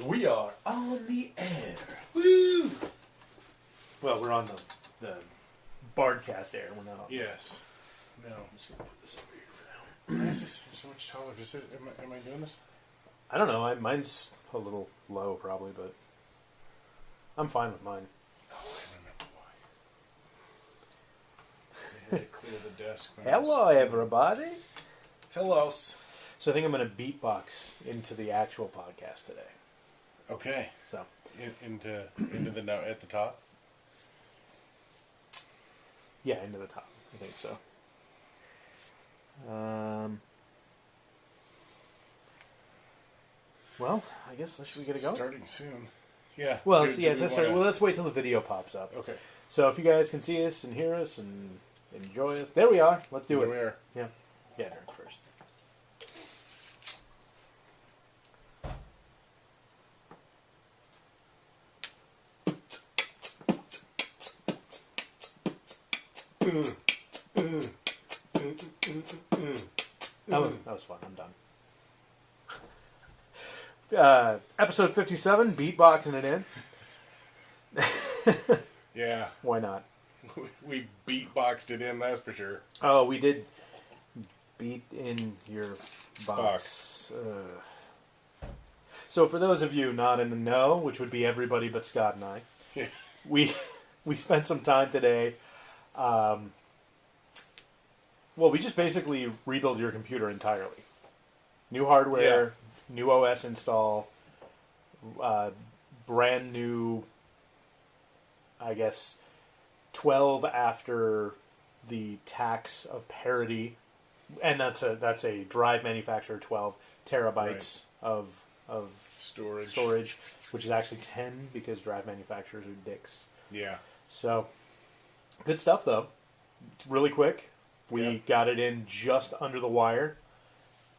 We are on the air. Woo! Well, we're on the Bardcast air. We're not on. Yes. No, I'm just gonna put this over here for now. Why is this so much taller? Am I doing this? I don't know. Mine's a little low, probably, but I'm fine with mine. Oh, I remember why. I had to clear the desk. Hello, everybody. Hello. So I think I'm going to beatbox into the actual podcast today. Okay. So into the note at the top. yeah, into the top. I think so. Well, I guess should we get it going? Starting soon. Yeah. Well, let's wait till the video pops up. Okay. So if you guys can see us and hear us and enjoy us, there we are. Let's do it. There we are. Yeah. Yeah, Aaron first. That was fun. I'm done. Episode 57, beatboxing it in. Yeah. Why not? We beatboxed it in, that's for sure. Oh, we did beat in your box. So for those of you not in the know, which would be everybody but Scott and I, Yeah. we spent some time today. Well, we just basically rebuilt your computer entirely. New hardware, new OS install, brand new, I guess, 12 after the tax of parity, and that's a drive manufacturer, 12 terabytes of storage, which is actually 10 because drive manufacturers are dicks. Yeah. So, good stuff though. It's really quick. We got it in just under the wire,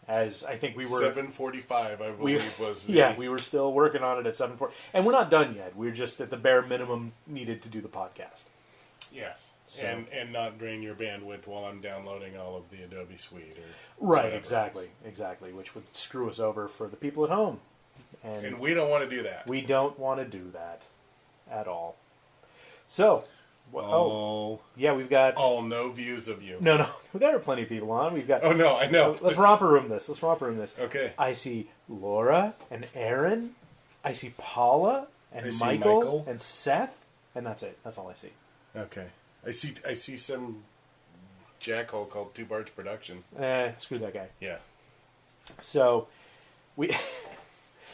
as I think we were 7:45. I believe was the... Yeah, we were still working on it at 7:40, and we're not done yet. We're just at the bare minimum needed to do the podcast. Yes, so. and not drain your bandwidth while I'm downloading all of the Adobe Suite. Right, exactly, which would screw us over for the people at home. And we don't want to do that. We don't want to do that at all. So, yeah, we've got... no views of you. No, there are plenty of people on. We've got... Oh, no, I know. Let's romper room this. Okay. I see Laura and Aaron. I see Paula and Michael and Seth. And that's it. That's all I see. Okay. I see some jackhole called Two Bards Production. Screw that guy. Yeah. So,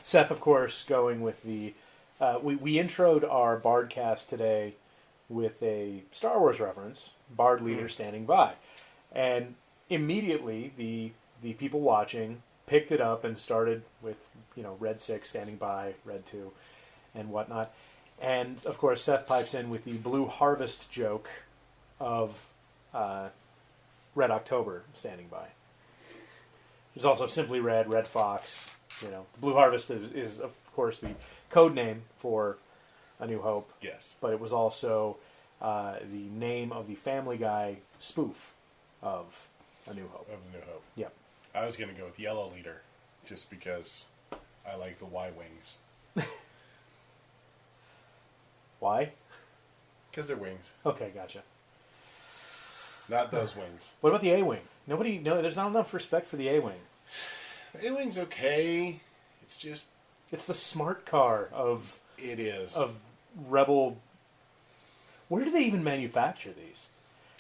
Seth, of course, going with the... we introed our Bardcast today with a Star Wars reference, Bard Leader Standing By. And immediately, the people watching picked it up and started with, Red 6 standing by, Red 2, and whatnot. And, of course, Seth pipes in with the Blue Harvest joke of Red October standing by. There's also Simply Red, Red Fox. The Blue Harvest is, of course, the code name for A New Hope. Yes. But it was also the name of the Family Guy spoof of A New Hope. Of A New Hope. Yep. I was going to go with Yellow Leader, just because I like the Y-wings. Why? Because they're wings. Okay, gotcha. Not those wings. What about the A-Wing? There's not enough respect for the A-Wing. The A-Wing's okay. It's just... It's the smart car of... It is. Of Rebel... Where do they even manufacture these?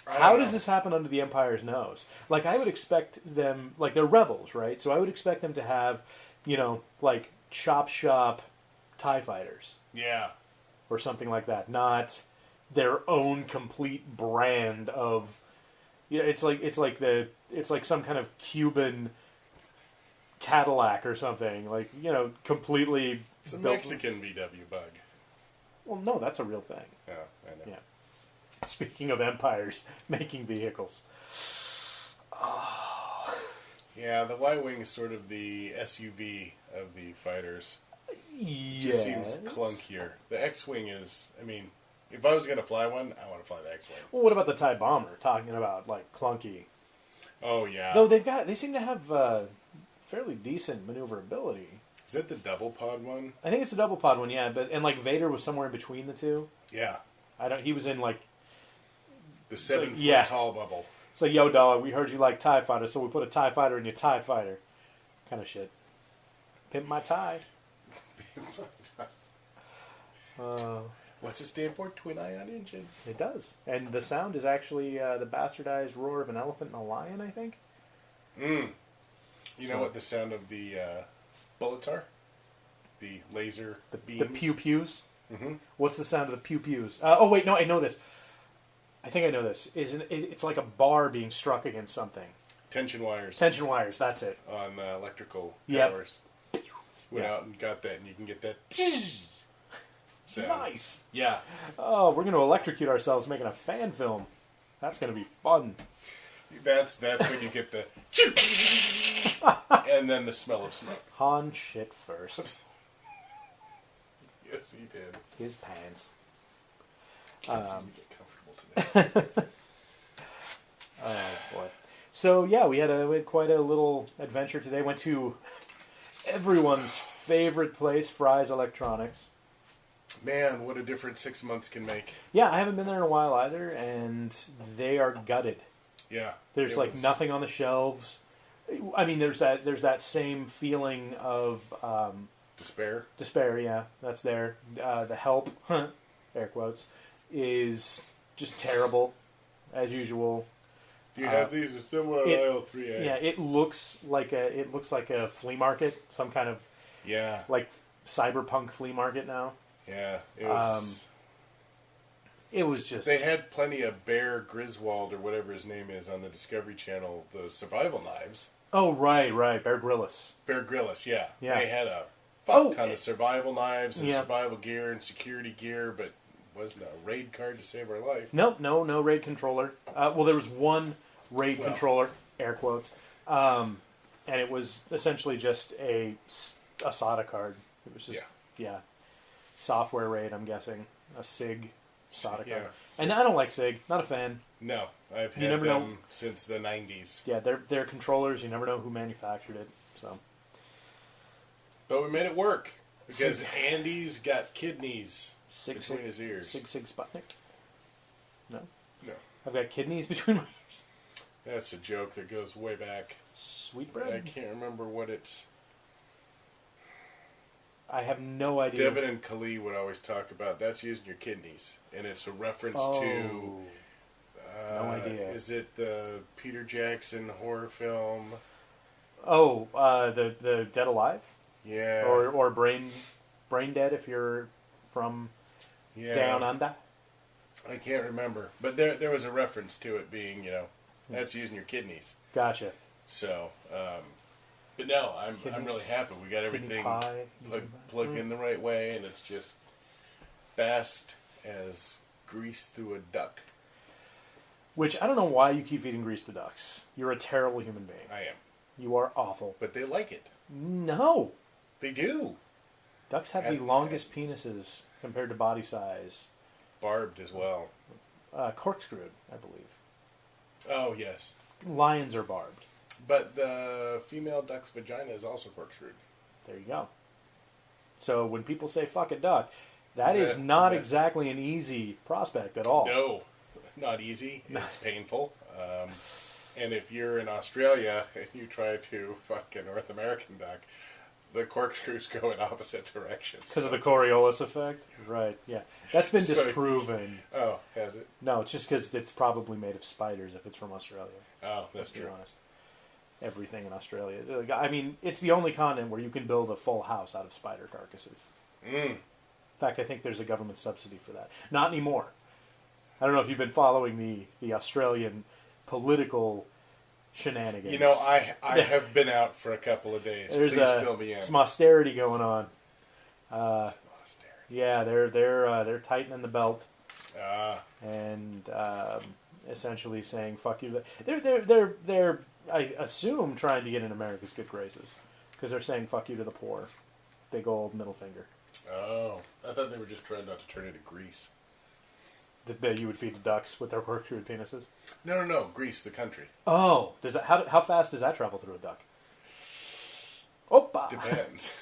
How does this happen under the Empire's nose? Like, I would expect them... Like, they're rebels, right? So I would expect them to have, like, Chop Shop TIE Fighters. Yeah. Or something like that. Not their own complete brand of... It's like some kind of Cuban Cadillac or something. Like, completely... It's a Mexican VW bug. Well, no, that's a real thing. Yeah, I know. Yeah. Speaking of empires making vehicles. Oh. Yeah, the Y-Wing is sort of the SUV of the fighters. Yes. Just seems clunkier. The X-Wing is, if I was going to fly one, I want to fly the X-Wing. Well, what about the TIE Bomber? Talking about, like, clunky. Oh, yeah. Though they seem to have fairly decent maneuverability. Is that the double pod one? I think it's the double pod one, yeah. And like Vader was somewhere in between the two. Yeah. He was in like the 7 foot yeah. tall bubble. It's like, yo, dog, we heard you like TIE Fighter, so we put a TIE Fighter in your TIE Fighter. Kind of shit. Pimp my TIE. What's it stand for? Twin ion engine. It does. And the sound is actually the bastardized roar of an elephant and a lion, I think. You know what the sound of the bullets are? The laser beams? The pew-pews? Mm-hmm. What's the sound of the pew-pews? Oh, wait, no, I know this. I think I know this. It's like a bar being struck against something. Tension wires. Tension wires, that's it. On electrical Yep. towers. Went out and got that, and you can get that sound. Nice. Yeah. Oh, we're going to electrocute ourselves making a fan film. That's going to be fun. That's when you get the and then the smell of smoke. Han shit first. Yes, he did. His pants. Seem to get comfortable today. Oh boy. So yeah, we had quite a little adventure today. Went to everyone's favorite place, Fry's Electronics. Man, what a difference 6 months can make. Yeah, I haven't been there in a while either, and they are gutted. Yeah. There's nothing on the shelves. I mean, there's that same feeling of despair. Despair, yeah, that's there. The help, air quotes, is just terrible, as usual. Do you have these or somewhere on aisle 3A? Yeah, it looks like a flea market, some kind of like cyberpunk flea market now. Yeah, it was. It was just. They had plenty of Bear Griswold or whatever his name is on the Discovery Channel. The survival knives. Oh right, Bear Grylls. Bear Grylls, yeah. Yeah. They had a fuck ton of survival knives and survival gear and security gear, but wasn't a raid card to save our life. Nope, no raid controller. Well, there was one raid controller, air quotes, and it was essentially just a SATA card. It was just software raid. I'm guessing a SIG SATA card, and I don't like SIG. Not a fan. No, I've had them since the 90s. Yeah, they're controllers. You never know who manufactured it. So, but we made it work because Andy's got kidneys between his ears. Sig Sputnik. No. No. I've got kidneys between my ears. That's a joke that goes way back. Sweetbread? I can't remember what it's... I have no idea. Devin and Kali would always talk about that's using your kidneys. And it's a reference to... no idea. Is it the Peter Jackson horror film? Oh, the Dead Alive? Yeah. Or Brain Dead if you're from down under? I can't remember. But there was a reference to it being, that's using your kidneys. Gotcha. So, but no, I'm really happy. We got everything plugged in the right way, and it's just fast as grease through a duck. Which, I don't know why you keep feeding grease to ducks. You're a terrible human being. I am. You are awful. But they like it. No. They do. Ducks have the longest penises compared to body size. Barbed as well. Corkscrewed, I believe. Oh, yes. Lions are barbed. But the female duck's vagina is also corkscrewed. There you go. So when people say fuck a duck, that is not exactly an easy prospect at all. No, not easy. It's painful. And if you're in Australia and you try to fuck a North American duck, the corkscrews go in opposite directions. Because of the Coriolis effect? Right, yeah. That's been disproven. Oh, has it? No, it's just because it's probably made of spiders if it's from Australia. Oh, that's true. To be honest. Everything in Australia. I mean, it's the only continent where you can build a full house out of spider carcasses. In fact, I think there's a government subsidy for that. Not anymore. I don't know if you've been following the Australian political shenanigans. I have been out for a couple of days. Please fill me in. Some austerity going on. Austerity. Yeah, they're tightening the belt. And essentially saying "fuck you." They're I assume trying to get in America's good graces because they're saying "fuck you" to the poor. Big old middle finger. Oh, I thought they were just trying not to turn into Greece. That you would feed the ducks with their corkscrewed penises? No. Greece, the country. Oh, does that? How fast does that travel through a duck? Opa! Depends.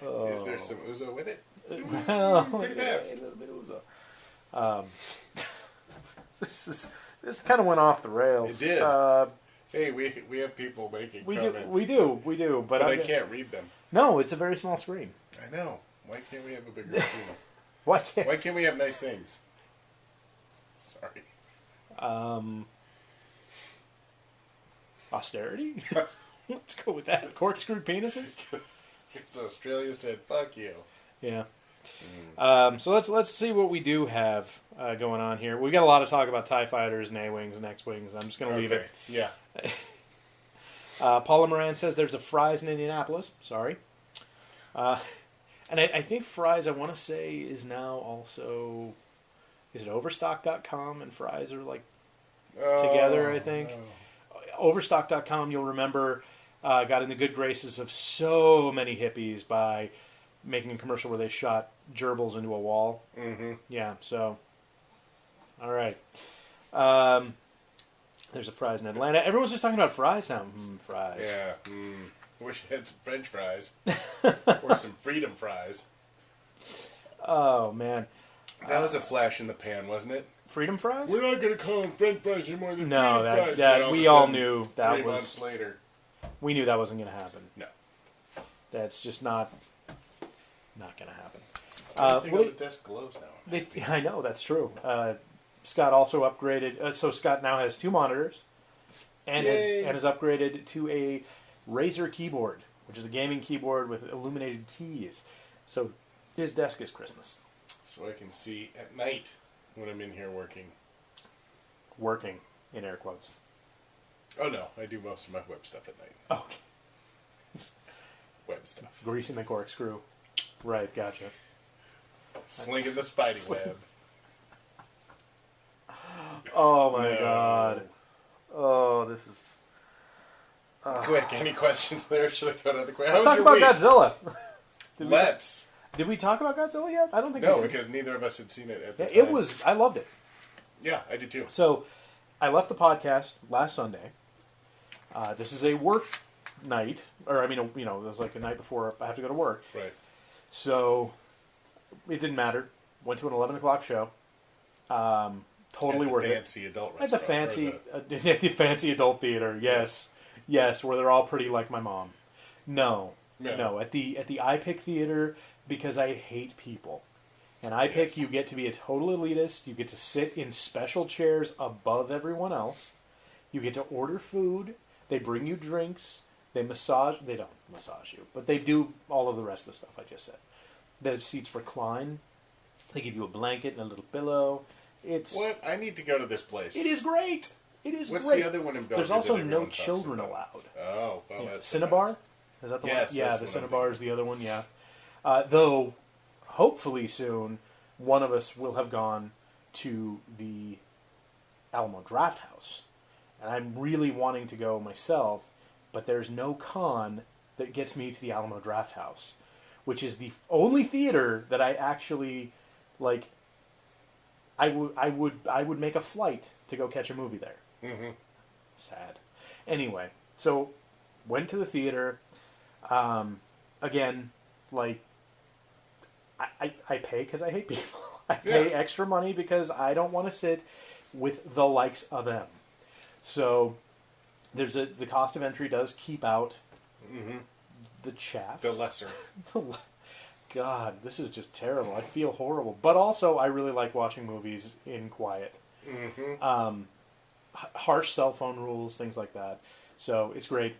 Is there some ouzo with it? Well, pretty fast. A little bit ouzo. This kind of went off the rails. It did. Hey, we have people making comments. We do, but I can't read them. No, it's a very small screen. I know. Why can't we have a bigger screen? Why can't we have nice things? Sorry. Austerity? Let's go with that. Corkscrew penises? So Australia said, "Fuck you." Yeah. So let's see what we do have going on here. We got a lot of talk about TIE fighters and A-wings and X-wings. I'm just going to leave it. Yeah. Paula Moran says there's a Fry's in Indianapolis. Sorry. And I think Fry's, I want to say, is now also... Is it Overstock.com and Fry's are like together, I think. No. Overstock.com, you'll remember, got in the good graces of so many hippies by making a commercial where they shot gerbils into a wall. Mm-hmm. Yeah, so... All right. There's a Fry's in Atlanta. Everyone's just talking about fries now. Fries. Yeah. Wish I had some French fries. Or some freedom fries. Oh, man. That was a flash in the pan, wasn't it? Freedom fries? We're not going to call them French fries anymore than no, freedom fries. That we all knew that 3 was... months later. We knew that wasn't going to happen. No. That's just not going to happen. Everything on the desk glows now. I know, that's true. Scott also upgraded. So Scott now has 2 monitors and has upgraded to a Razer keyboard, which is a gaming keyboard with illuminated keys. So his desk is Christmas. So I can see at night when I'm in here working. Working, in air quotes. Oh, no. I do most of my web stuff at night. Okay. Web stuff. Greasing the corkscrew. Right, gotcha. Slinging the spidey web. Oh, my God. Oh, this is... Quick, any questions there? Should I go to the question? Let's talk about Godzilla. Let's. Did we talk about Godzilla yet? I don't think we did. No, because neither of us had seen it at the time. I loved it. Yeah, I did too. So, I left the podcast last Sunday. This is a work night. Or, it was like a night before I have to go to work. Right. So, it didn't matter. Went to an 11 o'clock show. Totally worth it. At the fancy fancy adult theater, yes. Yes, where they're all pretty like my mom. No. At the iPic theater, because I hate people. And iPic, you get to be a total elitist. You get to sit in special chairs above everyone else. You get to order food. They bring you drinks. They don't massage you, but they do all of the rest of the stuff I just said. The seats recline. They give you a blanket and a little pillow. What? I need to go to this place. It is great. It is What's great. the other one in Belgium? There's also no children allowed. Oh, well, that's Cinnabar? Nice. Is that the one? Yeah, the Cinnabar is the other one, yeah. Though, hopefully soon, one of us will have gone to the Alamo Draft House. And I'm really wanting to go myself, but there's no con that gets me to the Alamo Draft House, which is the only theater that I actually, like, I would make a flight to go catch a movie there. Mm-hmm. Sad. Anyway, so went to the theater. Again, like, I pay because I hate people. I pay extra money because I don't want to sit with the likes of them. So the cost of entry does keep out the chaff. The lesser. God, this is just terrible. I feel horrible. But also, I really like watching movies in quiet. Mm-hmm. Harsh cell phone rules, things like that. So, it's great.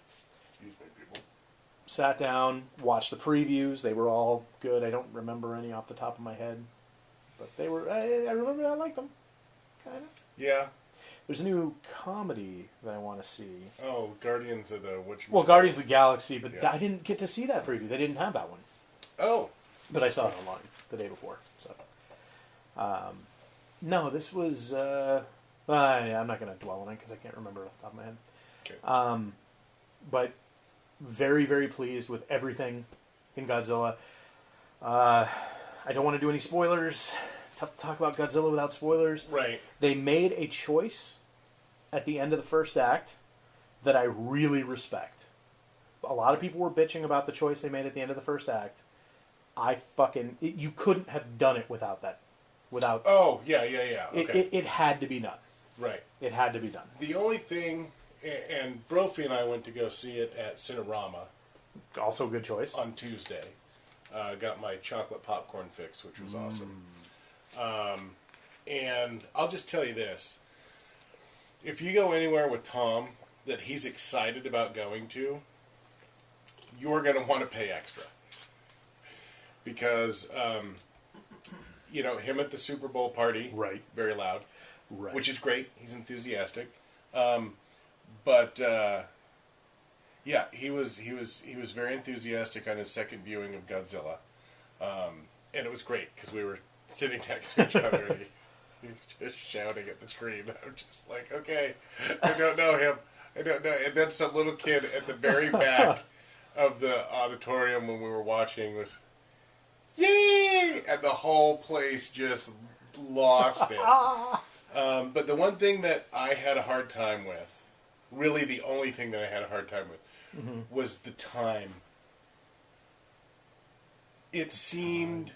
Excuse me, people. Sat down, watched the previews. They were all good. I don't remember any off the top of my head. But they were... I remember I liked them. Kind of. Yeah. There's a new comedy that I want to see. Oh, Guardians of the... Guardians of the Galaxy, but I didn't get to see that preview. They didn't have that one. Oh. But I saw it online the day before. So, no, this was... I'm not going to dwell on it because I can't remember off the top of my head. Okay. But very, very pleased with everything in Godzilla. I don't want to do any spoilers. Tough to talk about Godzilla without spoilers. Right. They made a choice at the end of the first act that I really respect. a lot of people were bitching about the choice they made at the end of the first act. You couldn't have done it without that. Oh, yeah. Okay. It had to be done. Right. It had to be done. The only thing, and Brophy and I went to go see it at Cinerama. Also a good choice. On Tuesday. Got my chocolate popcorn fix, which was awesome. And I'll just tell you this. If you go anywhere with Tom that he's excited about going to, you're going to want to pay extra. Because, him at the Super Bowl party, right, very loud, right, which is great. He's enthusiastic. He was very enthusiastic on his second viewing of Godzilla. And it was great because we were sitting next to each other and he was just shouting at the screen. I'm just like, okay, I don't know him. I don't know. And then some little kid at the very back of the auditorium when we were watching was, yay! And the whole place just lost it. But the one thing that I had a hard time with, really the only thing that I had a hard time with, was the time. It seemed...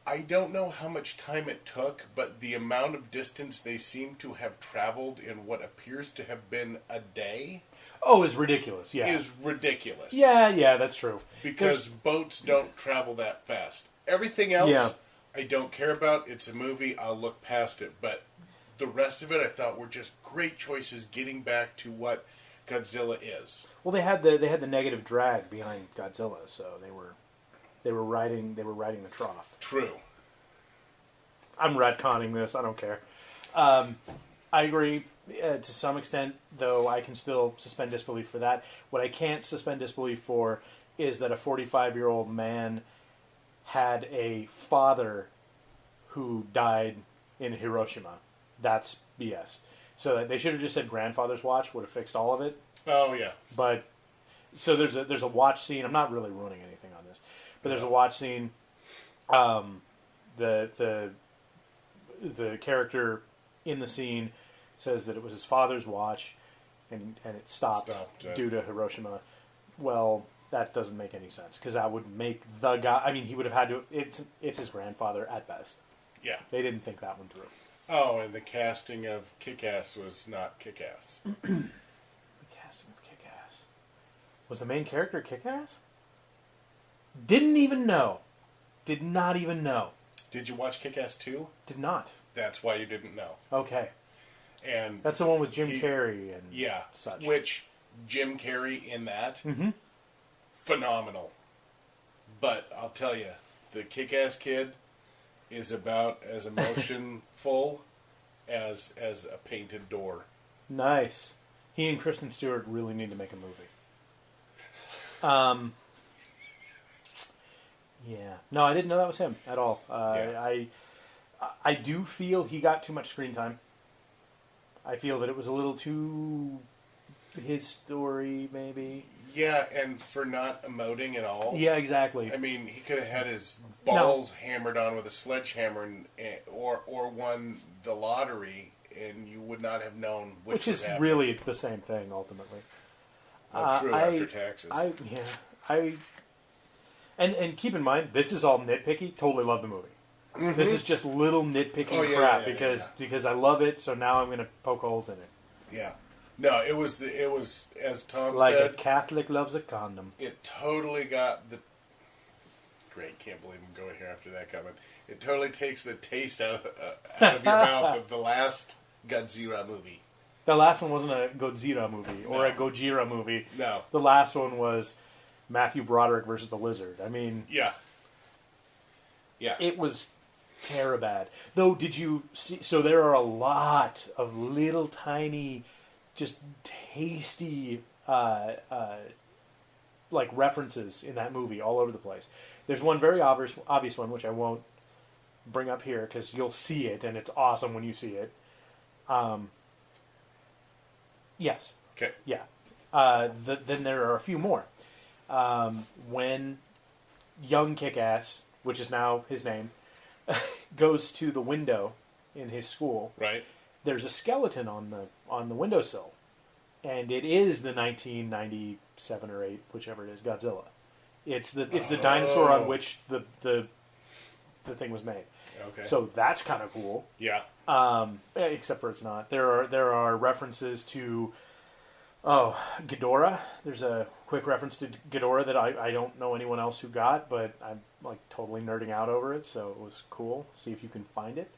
I don't know how much time it took, but the amount of distance they seem to have traveled in what appears to have been a day... Oh, is ridiculous, yeah. Is ridiculous. Yeah, that's true. Because boats don't travel that fast. Everything else, I don't care about. It's a movie. I'll look past it. But the rest of it, I thought, were just great choices getting back to what Godzilla is. Well, they had the negative drag behind Godzilla, so they were riding the trough. True. I'm retconning this. I don't care. I agree to some extent, though. I can still suspend disbelief for that. What I can't suspend disbelief for is that a 45-year-old man had a father who died in Hiroshima. That's BS. So they should have just said grandfather's watch, would have fixed all of it. Oh yeah. But so there's a watch scene. I'm not really ruining anything on this, but there's a watch scene. The character in the scene says that it was his father's watch, and it stopped due to Hiroshima. Well, that doesn't make any sense, because that would make the guy... I mean, he would have had to... It's his grandfather at best. Yeah. They didn't think that one through. Oh, and the casting of Kick-Ass was not Kick-Ass. The casting of Kick-Ass. Was the main character Kick-Ass? Didn't even know. Did not even know. Did you watch Kick-Ass 2? Did not. That's why you didn't know. Okay. And that's the one with Jim Carrey and such. Which Jim Carrey in that, mm-hmm. phenomenal. But I'll tell you, the Kick-Ass Kid is about as emotionful as a painted door. Nice. He and Kristen Stewart really need to make a movie. Yeah. No, I didn't know that was him at all. I do feel he got too much screen time. I feel that it was a little too his story, maybe. Yeah, and for not emoting at all. Yeah, exactly. I mean, he could have had his balls hammered on with a sledgehammer or won the lottery, and you would not have known which was happening. Really the same thing, ultimately. Well, true, after taxes. And keep in mind, this is all nitpicky. Totally love the movie. Mm-hmm. This is just little nitpicking crap because I love it. So now I'm going to poke holes in it. Yeah, no, it was as Tom said, like a Catholic loves a condom. It totally got the great. Can't believe I'm going here after that comment. It totally takes the taste out of your mouth of the last Godzilla movie. The last one wasn't a Godzilla movie or a Gojira movie. No, the last one was Matthew Broderick versus the Lizard. I mean, yeah, it was terrible. Though, did you see? So there are a lot of little tiny, just tasty, like references in that movie all over the place. There's one very obvious one which I won't bring up here because you'll see it and it's awesome when you see it. Yes. Okay. Yeah. Then there are a few more. When young Kick-Ass, which is now his name, goes to the window in his school, right? There's a skeleton on the windowsill, and it is the 1997 or 8, whichever it is, Godzilla. It's the dinosaur on which the thing was made. Okay. So that's kind of cool. Yeah. Except for it's not. There are references to Ghidorah. There's a quick reference to Ghidorah that I don't know anyone else who got, but I'm like totally nerding out over it, so it was cool. See if you can find it.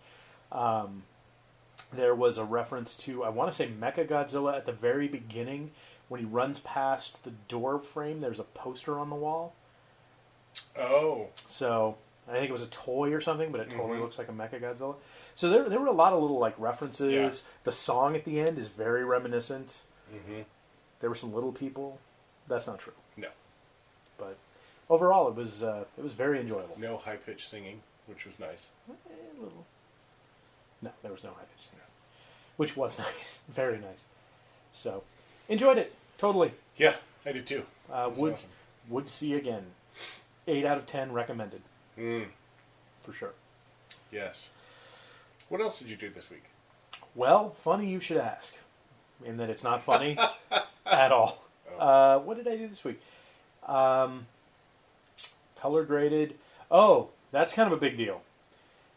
There was a reference to, I want to say, Mechagodzilla at the very beginning. When he runs past the door frame, there's a poster on the wall. Oh. So I think it was a toy or something, but it totally looks like a Mechagodzilla. So there were a lot of little like references. Yeah. The song at the end is very reminiscent. Mm-hmm. There were some little people. That's not true. No. But overall, it was very enjoyable. No high-pitched singing, which was nice. A little. No, there was no high pitch singing, which was nice, very nice. So enjoyed it totally. Yeah, I did too. Would awesome. would see again. 8 out of 10 recommended. For sure. Yes. What else did you do this week? Well, funny you should ask, in that it's not funny at all. Oh. What did I do this week? Color graded. Oh, that's kind of a big deal.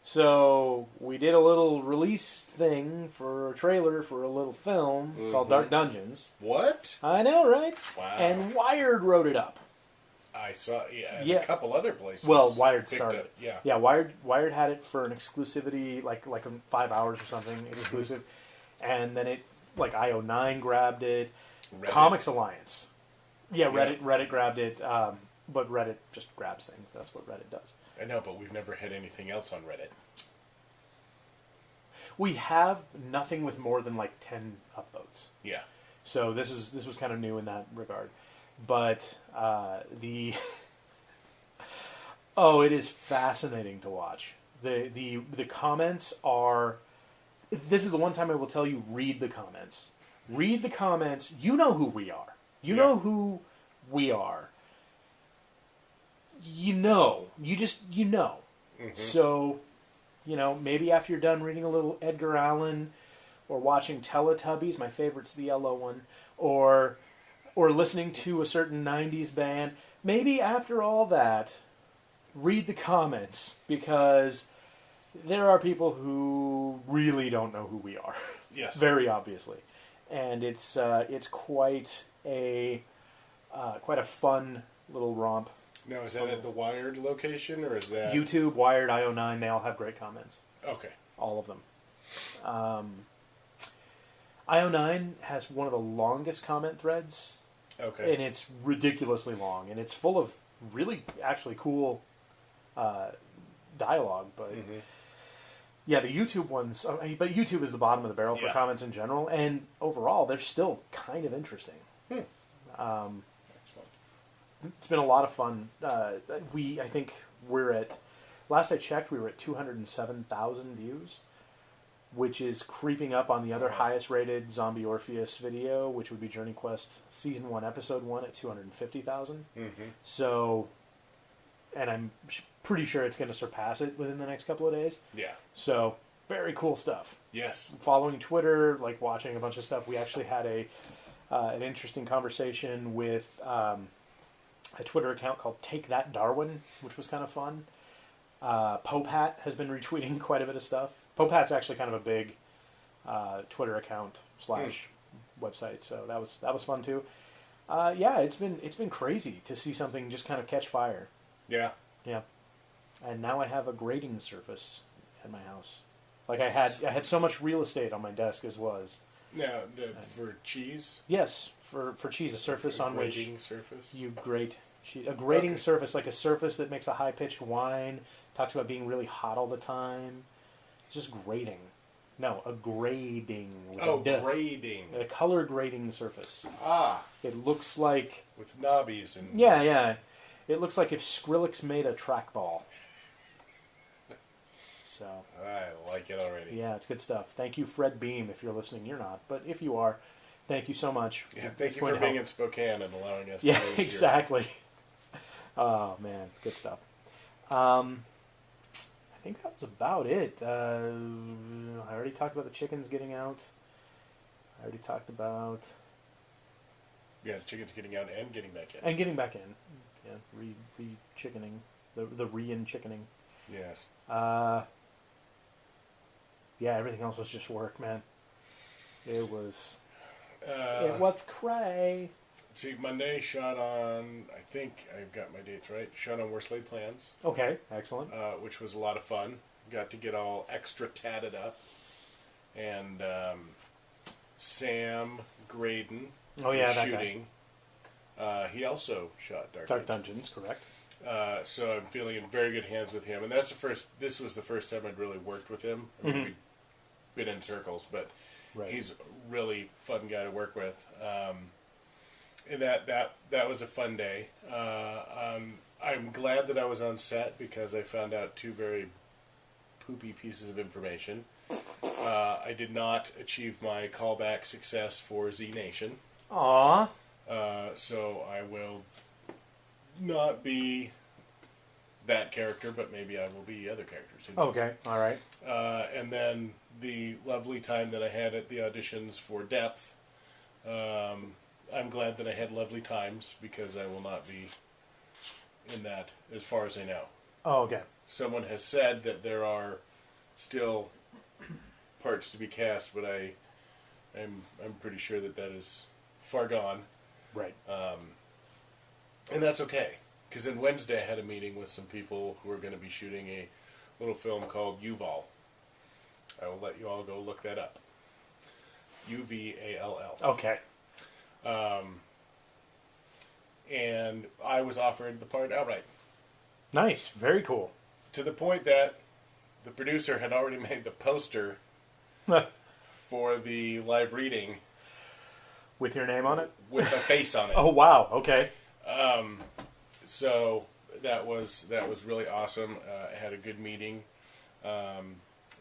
So we did a little release thing for a trailer for a little film called Dark Dungeons. What? I know, right? Wow. And Wired wrote it up. I saw, and Yeah. a couple other places. Well, Wired picked started. it. Yeah. Yeah, Wired had it for an exclusivity, like 5 hours or something, exclusive. And then it, like IO9 grabbed it. Reddit. Comics Alliance. Yeah, Yeah. Reddit grabbed it, but Reddit just grabs things. That's what Reddit does. I know, but we've never had anything else on Reddit. We have nothing with more than like 10 upvotes. Yeah. So this was kind of new in that regard. But the it is fascinating to watch. The comments are. This is the one time I will tell you, read the comments. Read the comments. You know who we are. You know who we are. You know. You know. So, maybe after you're done reading a little Edgar Allan, or watching Teletubbies, my favorite's the yellow one, or listening to a certain 90s band, maybe after all that, read the comments, because there are people who really don't know who we are. Yes. Very obviously. And it's quite a fun little romp. Now, is that at the Wired location, or is that... YouTube, Wired, IO9, they all have great comments. Okay. All of them. IO9 has one of the longest comment threads. Okay. And it's ridiculously long. And it's full of really, actually cool dialogue. But yeah, the YouTube ones... but YouTube is the bottom of the barrel for comments in general. And overall, they're still kind of interesting. Excellent. It's been a lot of fun. I think we're at... Last I checked, we were at 207,000 views, which is creeping up on the other highest-rated Zombie Orpheus video, which would be Journey Quest Season 1, Episode 1 at 250,000. So, and I'm pretty sure it's going to surpass it within the next couple of days. Yeah. So, very cool stuff. Yes. Following Twitter, like watching a bunch of stuff, we actually had an interesting conversation with a Twitter account called Take That Darwin, which was kind of fun. Pope Hat has been retweeting quite a bit of stuff. Pope Hat's actually kind of a big Twitter account / website, so that was fun too. Yeah, it's been crazy to see something just kind of catch fire. Yeah. Yeah, and now I have a grading surface at my house. Like I had so much real estate on my desk as was. Now, for cheese? Yes, for cheese, a surface on which surface? you grate cheese. A grating surface, like a surface that makes a high-pitched whine, talks about being really hot all the time. It's just grating. No, a grading. Grading. A color grading surface. Ah. It looks like... With knobbies and... Yeah. It looks like if Skrillex made a trackball. So... I like it already. Yeah, it's good stuff. Thank you, Fred Beam, if you're listening. You're not, but if you are, thank you so much. Yeah, thank you for being in Spokane and allowing us to Yeah, use exactly. Oh, man, good stuff. I think that was about it. I already talked about the chickens getting out. I already talked about Yeah, chickens getting out and getting back in. And getting back in. Yeah, re-chickening. The re-in-chickening. Yes. Yeah, everything else was just work, man. It was cray. See, Monday shot on, I think I've got my dates right, shot on Worst Laid Plans. Okay, excellent. Which was a lot of fun. Got to get all extra tatted up. And Sam Graydon that shooting. He also shot Dark Dungeons, correct. So I'm feeling in very good hands with him. And this was the first time I'd really worked with him. I mean, we'd been in circles, but he's a really fun guy to work with. And that was a fun day. I'm glad that I was on set because I found out 2 very poopy pieces of information. I did not achieve my callback success for Z Nation. Aww. So I will not be that character, but maybe I will be other characters. Okay, all right. And then the lovely time that I had at the auditions for Depth. I'm glad that I had lovely times because I will not be in that as far as I know. Oh, okay. Someone has said that there are still parts to be cast, but I'm pretty sure that is far gone. Right. And that's okay, because then Wednesday I had a meeting with some people who are going to be shooting a little film called Uval. I will let you all go look that up. Uval. Okay. And I was offered the part outright. Nice. Very cool. To the point that the producer had already made the poster for the live reading. With your name on it? With a face on it. Oh, wow. Okay. So that was really awesome. I had a good meeting.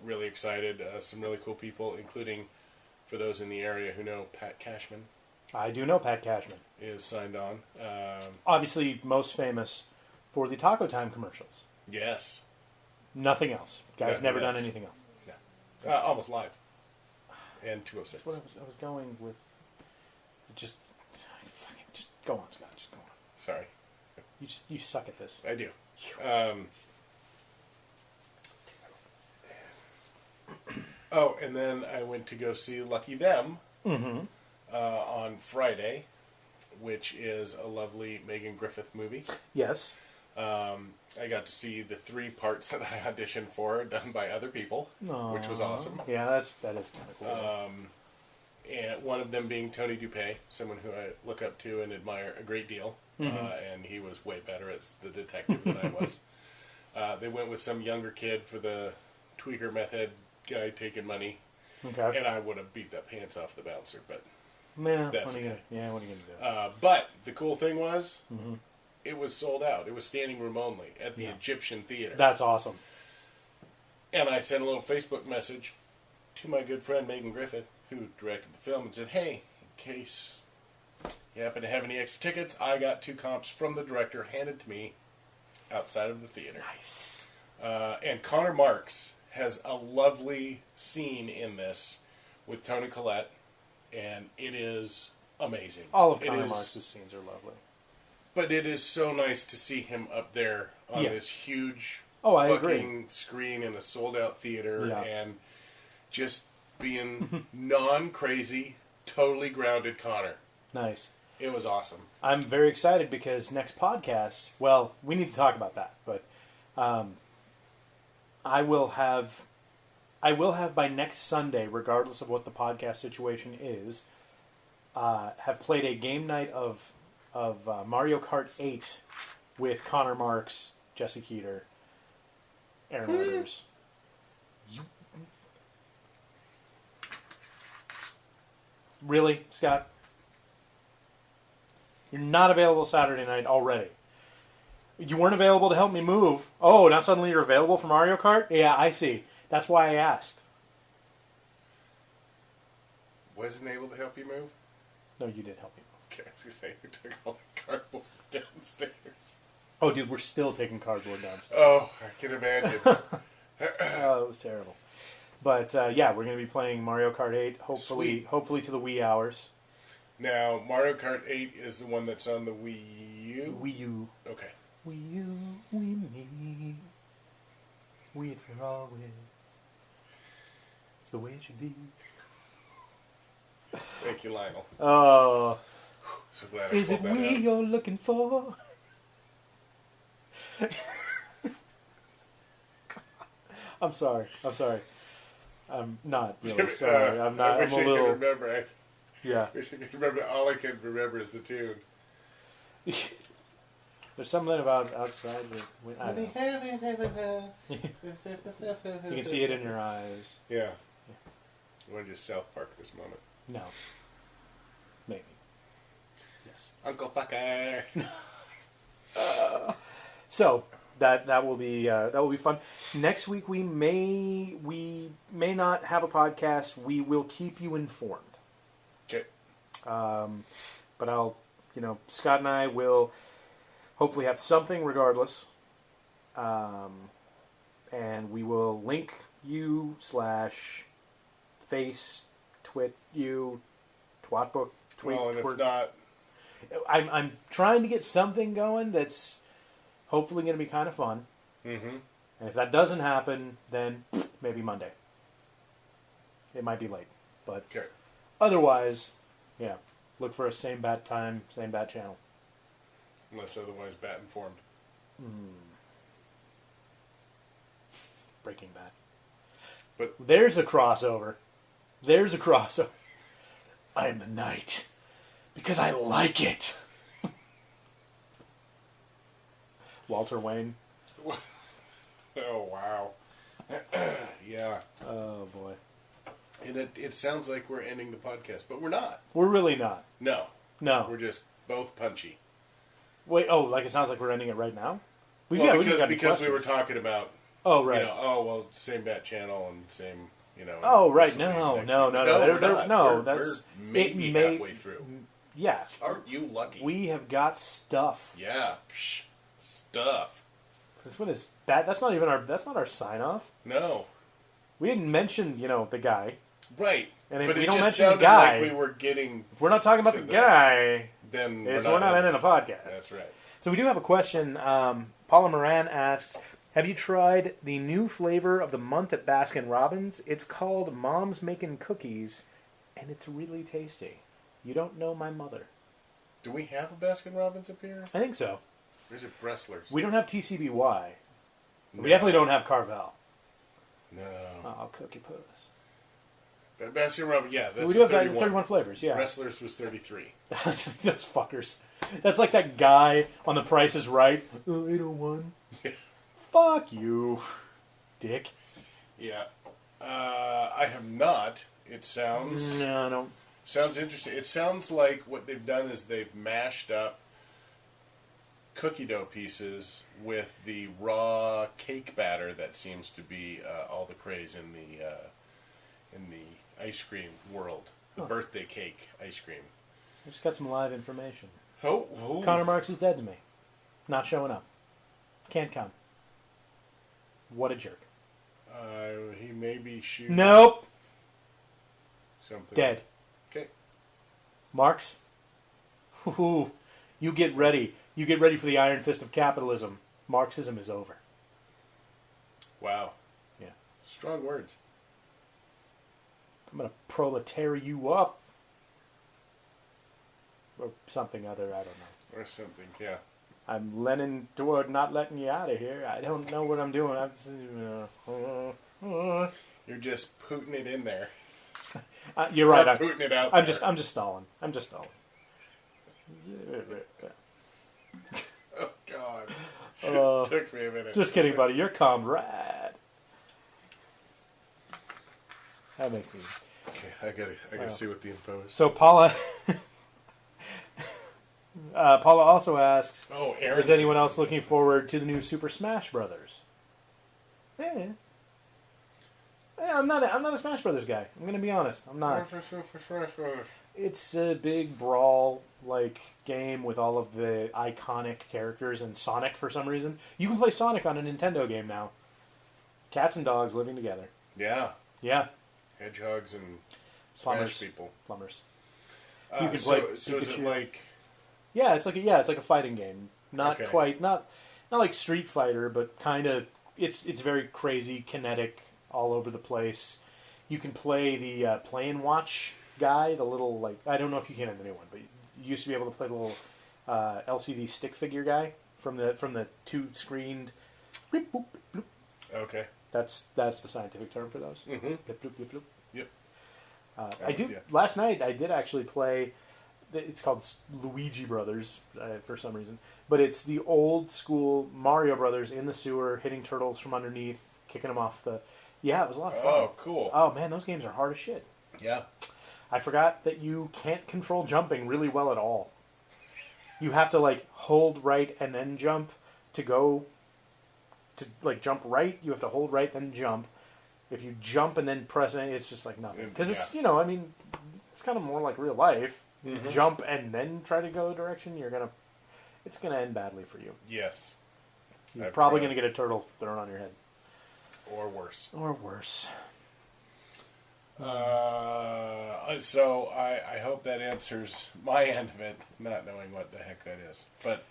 Really excited. Some really cool people, including, for those in the area who know, Pat Cashman. I do know Pat Cashman. Is signed on. Obviously most famous for the Taco Time commercials. Yes. Nothing else. Guy's Nothing never else. done anything else. No. Almost Live. And 206. That's what I was going with. Just go on, Scott. Just go on. Sorry. You suck at this. I do. Oh, and then I went to go see Lucky Them on Friday, which is a lovely Megan Griffith movie. Yes. I got to see the 3 parts that I auditioned for done by other people, which was awesome. Yeah, that is kind of cool. And one of them being Tony Dupé, someone who I look up to and admire a great deal. And he was way better as the detective than I was. They went with some younger kid for the tweaker method guy taking money. Okay. And I would have beat the pants off the bouncer, but that's okay. What are you going to do? But the cool thing was, it was sold out. It was standing room only at the Egyptian Theater. That's awesome. And I sent a little Facebook message to my good friend Megan Griffith, who directed the film, and said, hey, in case you happen to have any extra tickets, I got 2 comps from the director handed to me outside of the theater. Nice. And Connor Marks has a lovely scene in this with Toni Collette, and it is amazing. All of Connor Marks' scenes are lovely. But it is so nice to see him up there on this huge fucking screen in a sold-out theater and just being non-crazy, totally grounded Connor. Nice. It was awesome. I'm very excited because next podcast, well, we need to talk about that, but I will have by next Sunday, regardless of what the podcast situation is, have played a game night of Mario Kart 8 with Connor Marks, Jesse Keeter, Aaron Waters. Really, Scott? You're not available Saturday night already. You weren't available to help me move. Oh, now suddenly you're available for Mario Kart? Yeah, I see. That's why I asked. Wasn't able to help you move? No, you did help me move. Okay, I was going to say, you took all the cardboard downstairs. Oh, dude, we're still taking cardboard downstairs. Oh, I can imagine. Oh, it was terrible. But, yeah, we're going to be playing Mario Kart 8, hopefully to the wee hours. Now, Mario Kart 8 is the one that's on the Wii U? Wii U. Okay. Wii U, Wii me. Wii it for always. It's the way it should be. Thank you, Lionel. Oh. So glad I Is it pulled that we out. you're looking for? I'm sorry. I'm not really sorry. I'm not. I wish I'm a I little. could remember. Yeah. I wish I could remember. All I can remember is the tune. There's something about outside that I don't know. You can see it in your eyes. Yeah. You want to just South Park this moment? No. Maybe. Yes. Uncle Fucker. So that will be fun. Next week we may not have a podcast. We will keep you informed. Okay. But Scott and I will hopefully have something regardless. And we will link you / face twit you twatbook tweet. Well, and if twerk. not, I'm trying to get something going that's hopefully going to be kind of fun. mm-hmm. And if that doesn't happen, then maybe Monday. It might be late, but Okay. otherwise, yeah, look for a same bat time, same bat channel. Unless otherwise bat informed. Breaking Bad. But There's a crossover. I am the knight because I like it. Walter Wayne. oh wow. Yeah. Oh boy. And it sounds like we're ending the podcast, but we're not. We're really not. No. No. We're just both punchy. Wait. Oh, like it sounds like we're ending it right now. Well, we got because we were questions. talking about, Oh right. Same bat channel and same, Oh right. this will be No. next No. week. No. No, we're There- not. no. We're That's maybe it may- halfway through. Yeah. Aren't you lucky? We have got stuff. Yeah. Psh, stuff. This one is bad. That's not even our. That's not our sign off. No. We didn't mention, the guy. Right. And if but we it don't just mention the sounded guy, like we were getting. if we're not talking about to the the- guy, Then we're not ending the podcast. That's right. So we do have a question. Paula Moran asks, have you tried the new flavor of the month at Baskin Robbins? It's called Mom's Making Cookies, and it's really tasty. You don't know my mother. Do we have a Baskin Robbins up here? I think so. Or is it Brestlers? We don't have TCBY. No. We definitely don't have Carvel. No. Oh, cookie puss. Baskin Robbins, yeah, that's We do have 31. 31 flavors, yeah. Wrestlers was 33. Those fuckers. That's like that guy on The Price is Right. 801. Fuck you, dick. Yeah. I have not. It sounds No, no. sounds interesting. It sounds like what they've done is they've mashed up cookie dough pieces with the raw cake batter that seems to be all the craze in the ice cream world. The birthday cake ice cream. I just got some live information. Oh. Connor Marks is dead to me. Not showing up. Can't come. What a jerk. He may be shooting Nope. something. Dead. Okay. Marks? Ooh, you get ready. You get ready for the iron fist of capitalism. Marxism is over. Wow. Yeah. Strong words. I'm going to proletariat you up. Or something other, I don't know. Or something, yeah. I'm leaning toward not letting you out of here. I don't know what I'm doing. You're just putting it in there. You're right. Not putting it out I'm there. just stalling. Oh, God. Took me a minute. Just kidding, buddy. You're comrade. That makes me. Okay, I gotta see what the info is. So Paula, Paula also asks, Oh, Aaron. is anyone else looking forward to the new Super Smash Brothers? Yeah, I'm not a Smash Brothers guy. I'm gonna be honest. I'm not. It's a big brawl game with all of the iconic characters and Sonic for some reason. You can play Sonic on a Nintendo game now. Cats and dogs living together. Yeah. Yeah. Hedgehogs and Plumbers. Smash people. Plumbers. You can play. So is it like? Yeah, it's like a fighting game. Not Okay. quite, not like Street Fighter, but kind of. It's very crazy, kinetic, all over the place. You can play the Play and Watch guy, the little like I don't know if you can in the new one, but you used to be able to play the little LCD stick figure guy from the two screened. Bloop, bloop, bloop. Okay. That's the scientific term for those. Mm-hmm. Bloop, bloop, bloop, bloop. Yep. I do. Last night I did actually play. It's called Luigi Brothers for some reason, but it's the old school Mario Brothers in the sewer, hitting turtles from underneath, kicking them off the. Yeah, it was a lot of fun. Oh, cool. Oh man, those games are hard as shit. Yeah. I forgot that you can't control jumping really well at all. You have to like hold right and then jump to go. To like jump right, you have to hold right then jump. If you jump and then press it, it's just like nothing. Because it's I mean, it's kind of more like real life. You jump and then try to go a direction, it's gonna end badly for you. Yes. You're probably gonna get a turtle thrown on your head. Or worse. Or worse. So I hope that answers my end of it, not knowing what the heck that is. But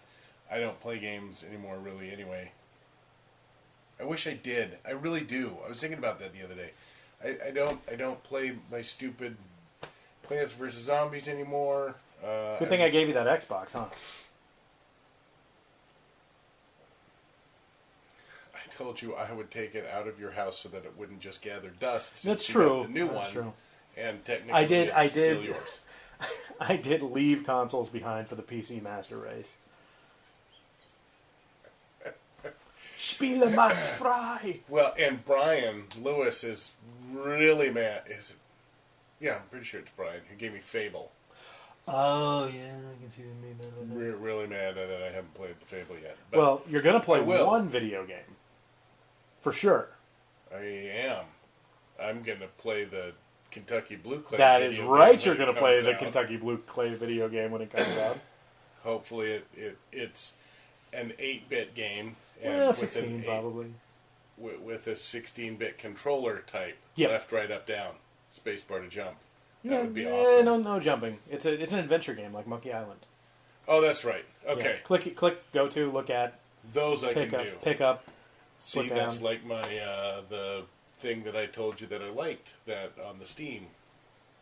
I don't play games anymore, really, anyway. I wish I did. I really do. I was thinking about that the other day. I don't play my stupid Plants vs. Zombies anymore. Good thing I gave you that Xbox, huh? I told you I would take it out of your house so that it wouldn't just gather dust. Since That's you true. got the new That's one, true. and technically I did. it's still yours. I did leave consoles behind for the PC Master Race. Spiele macht frei. Well, and Brian Lewis is really mad. Is it? Yeah, I'm pretty sure it's Brian who gave me Fable. Oh yeah, I can see them being mad about that. Really mad that I haven't played the Fable yet. But Well, you're gonna play I will. one video game, for sure. I am. I'm gonna play the Kentucky Blue Clay. That video is game right. when You're it gonna play comes the out. Kentucky Blue Clay video game when it comes out. Hopefully, it's an 8-bit game. And Well, with 16 probably. With a 16-bit controller type, Yep. left, right, up, down, spacebar to jump. That Yeah, would be awesome. no jumping. It's an adventure game like Monkey Island. Oh, that's right. Yeah. Okay, Click, go to, look at, those I pick can up, do. pick up. See, put that's down. like my the thing that I told you that I liked that on the Steam.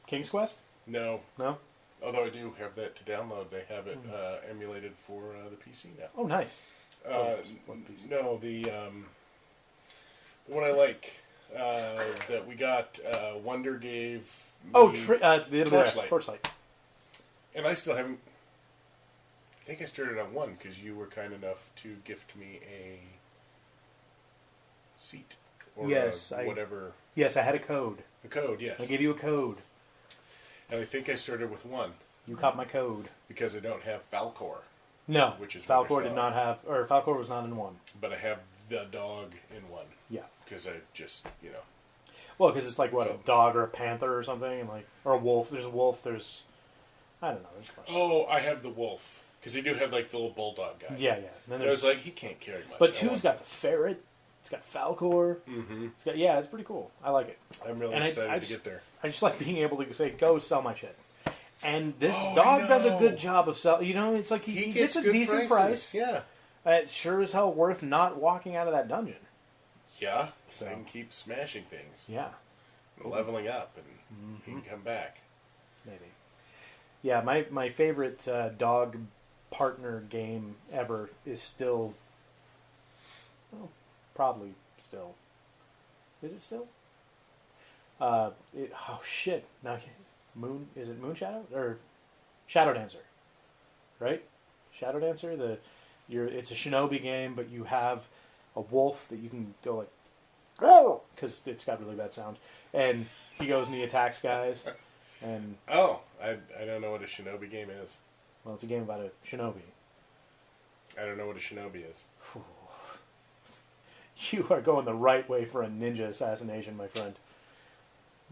King's Quest? No, No. although I do have that to download. They have it emulated for the PC now. Oh, nice. What PC? No, the one I like that we got. Wonder gave. Oh, me- Torchlight. Torchlight. and I still haven't. I think I started on one because you were kind enough to gift me a seat or Yes, whatever. Yes, I had a code. The code, yes. I gave you a code. And I think I started with one You caught my code. because I don't have Falcor, No, Which is Falcor rubbish did dog. not have, or Falcor was not in one. but I have the dog in one Yeah. because I just, Well, because it's like what, a So- dog or a panther or something, and like, or a wolf. There's a wolf. There's, I don't know. There's a bunch. Oh, I have the wolf because they do have like the little bulldog guy. Yeah. And then And I was there's, like, he can't carry much. but two's got the ferret. It's got Falcor. Mm-hmm. It's got, yeah, it's pretty cool. I like it. I'm really And excited I to get there. I just like being able to say, go sell my shit. And this Oh, I dog does a know. good job of selling. You know, it's like he gets a good decent prices. price. Yeah. It's sure as hell worth not walking out of that dungeon. Yeah. So So. I can keep smashing things, Yeah, leveling up, and he can come back. maybe. Yeah, my favorite dog partner game ever is still, well, probably still. Is it still? Oh shit! Now, is it Moon Shadow or Shadow Dancer? Right, Shadow Dancer. It's a shinobi game, but you have a wolf that you can go like, oh, because it's got really bad sound, and he goes and he attacks guys, and Oh, I don't know what a shinobi game is. well, it's a game about a shinobi. I don't know what a shinobi is. Phew. You are going the right way for a ninja assassination, my friend.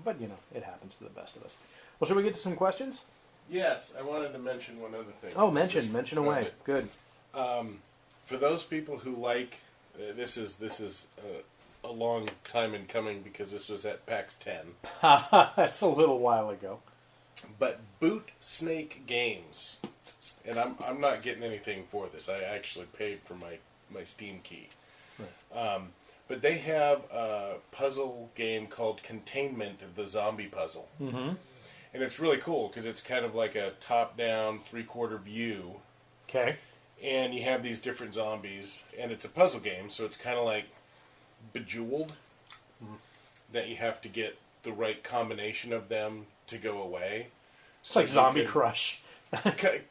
But, it happens to the best of us. Well, should we get to some questions? Yes, I wanted to mention one other thing. Oh, I mention just mention found away. it. Good. For those people who like, this is a long time in coming because this was at PAX 10. That's a little while ago. But Boot Snake Games, and I'm not getting anything for this. I actually paid for my Steam key. Right. But they have a puzzle game called Containment, the Zombie Puzzle. Mm-hmm. And it's really cool because it's kind of like a top-down, three-quarter view. Okay. And you have these different zombies, and it's a puzzle game, so it's kind of like Bejeweled, that you have to get the right combination of them to go away. It's like Zombie Crush.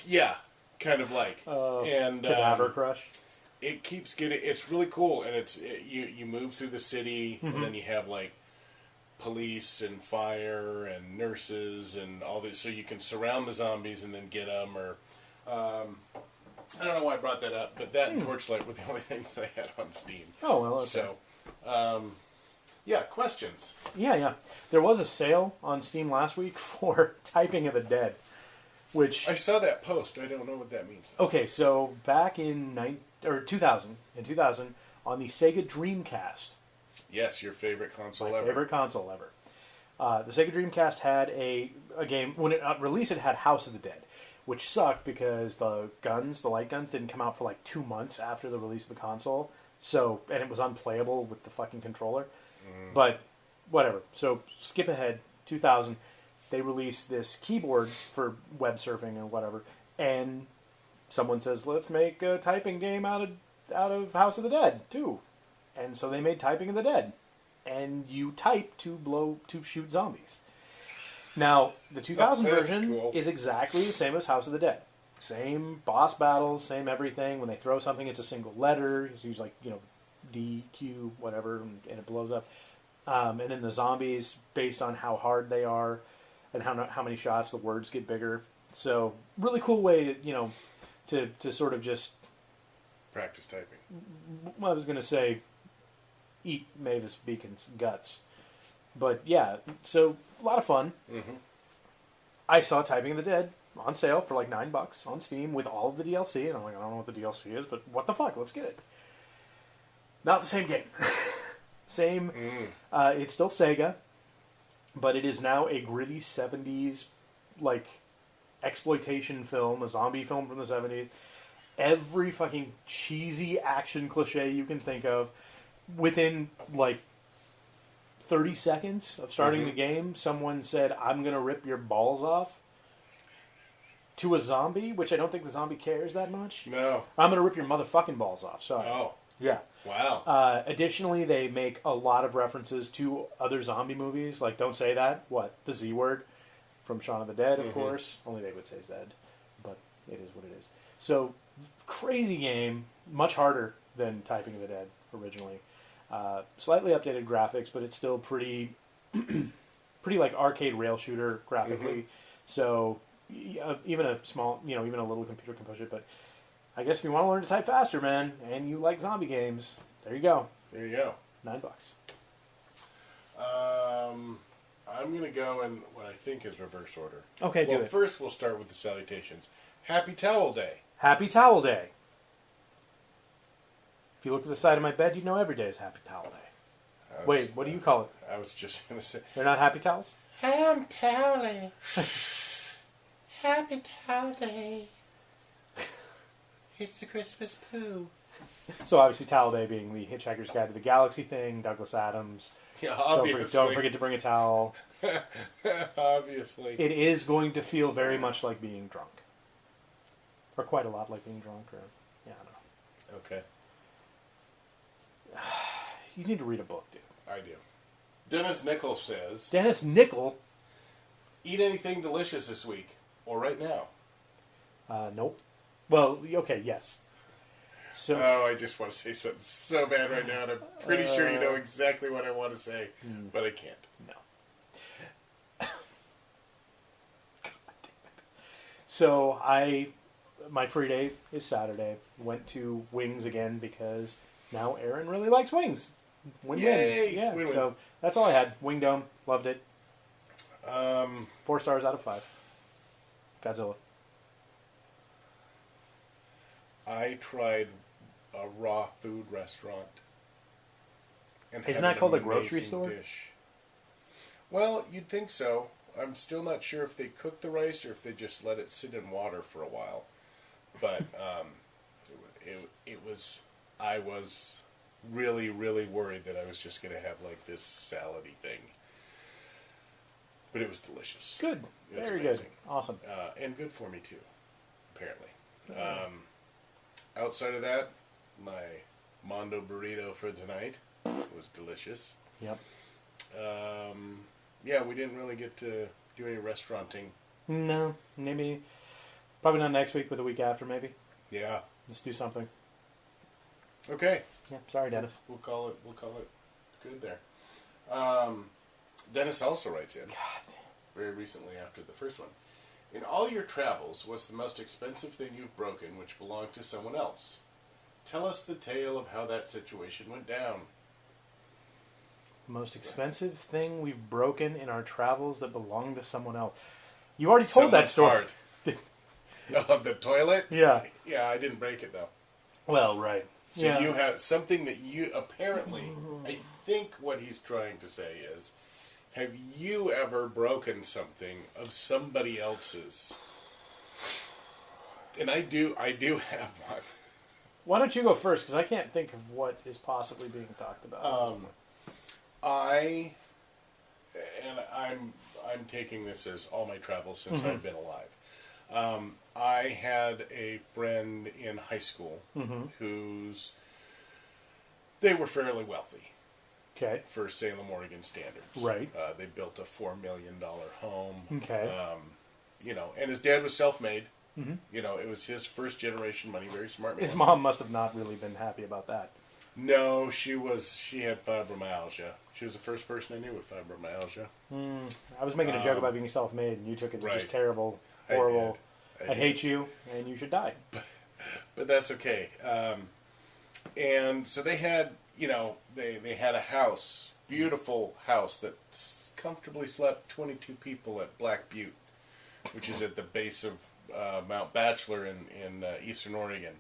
Yeah, kind of like. And Cadaver Crush. It keeps getting. It's really cool, and you move through the city, and then you have like police and fire and nurses and all this, so you can surround the zombies and then get them. Or I don't know why I brought that up, but that and Torchlight were the only things that I had on Steam. Oh well. Okay. So, yeah, questions. Yeah. There was a sale on Steam last week for Typing of the Dead, which I saw that post. I don't know what that means. Okay, so back in 2000, on the Sega Dreamcast. Yes, your favorite console my ever. favorite console ever. The Sega Dreamcast had a game, when it released, it had House of the Dead, which sucked because the light guns, didn't come out for like 2 months after the release of the console. So, and it was unplayable with the fucking controller. But, whatever. So, skip ahead, 2000, they released this keyboard for web surfing and whatever, and someone says, let's make a typing game out of House of the Dead, too. And so they made Typing of the Dead. And you type to shoot zombies. Now, the 2000 version cool. is exactly the same as House of the Dead. Same boss battles, same everything. When they throw something, it's a single letter. It's usually like, D, Q, whatever, and it blows up. And then the zombies, based on how hard they are and how many shots, the words get bigger. So, really cool way to sort of just... Practice typing. Well, I was going to say, eat Mavis Beacon's guts. But yeah, so a lot of fun. Mm-hmm. I saw Typing of the Dead on sale for like $9 on Steam with all of the DLC, and I'm like, I don't know what the DLC is, but what the fuck, let's get it. Not the same game. Same, it's still Sega, but it is now a gritty 70s, like, exploitation film, a zombie film from the 70s. Every fucking cheesy action cliche you can think of. Within, like, 30 seconds of starting the game, someone said, I'm going to rip your balls off. To a zombie, which I don't think the zombie cares that much. No. I'm going to rip your motherfucking balls off. Sorry. Oh. Yeah. Wow. Additionally, they make a lot of references to other zombie movies, like Don't Say That, the Z Word, from Shaun of the Dead, of course. Only they would say dead, but it is what it is. So, crazy game, much harder than Typing of the Dead originally. Slightly updated graphics, but it's still pretty like arcade rail shooter graphically. So, even a small, even a little computer can push it, but I guess if you want to learn to type faster, man, and you like zombie games, there you go. There you go. $9. I'm going to go in what I think is reverse order. Okay, do it. First we'll start with the salutations. Happy Towel Day. Happy Towel Day. If you look at the side of my bed, you'd know every day is Happy Towel Day. Wait, what do you call it? I was just going to say... They're not happy towels? I'm Towley. Happy Towel Day. It's the Christmas poo. So obviously Towel Day being the Hitchhiker's Guide to the Galaxy thing, Douglas Adams. Yeah, obviously. Don't forget to bring a towel. Obviously. It is going to feel very much like being drunk. Or quite a lot like being drunk. Or yeah, I don't know. Okay. You need to read a book, dude. I do. Dennis Nichols says... Dennis Nickel? Eat anything delicious this week. Or right now. Nope. Well, okay, yes. So, oh, I just want to say something so bad right now, and I'm pretty sure you know exactly what I want to say, but I can't. No. God damn it. So, my free day is Saturday. Went to Wings again because now Aaron really likes wings. Yay! Yeah, Win-win. so that's all I had. Wing Dome, loved it. 4 stars out of 5. Godzilla. I tried a raw food restaurant. And Isn't had that an called a grocery amazing store? Dish. Well, you'd think so. I'm still not sure if they cooked the rice or if they just let it sit in water for a while. But it was. I was really, really worried that I was just going to have like this salady thing. But it was delicious. Good. It was Very amazing. good. Awesome. And good for me too, apparently. Outside of that, my Mondo burrito for tonight was delicious. Yep. Yeah, we didn't really get to do any restauranting. No, maybe. Probably not next week, but the week after, maybe. Yeah. Let's do something. Okay. Yeah. Sorry, Dennis. We'll call it good there. Dennis also writes in very recently after the first one. In all your travels, what's the most expensive thing you've broken which belonged to someone else? Tell us the tale of how that situation went down. Most expensive thing we've broken in our travels that belonged to someone else. You already told that story. Oh, the toilet? Yeah. Yeah, I didn't break it though. Well, right. So you have something that you apparently, I think what he's trying to say is, have you ever broken something of somebody else's? And I do have one. Why don't you go first? Because I can't think of what is possibly being talked about. I'm taking this as all my travels since I've been alive. I had a friend in high school they were fairly wealthy. Okay. For Salem, Oregon standards. Right. They built a $4 million home. Okay. And his dad was self-made. Mm-hmm. It was his first generation money, very smart man. His mom must have not really been happy about that. No, she had fibromyalgia. She was the first person I knew with fibromyalgia. I was making a joke about being self-made, and you took it to just terrible, horrible. I hate you, and you should die. But that's okay. And so they had, they had a house, beautiful house that comfortably slept 22 people at Black Butte, which is at the base of Mount Bachelor in eastern Oregon,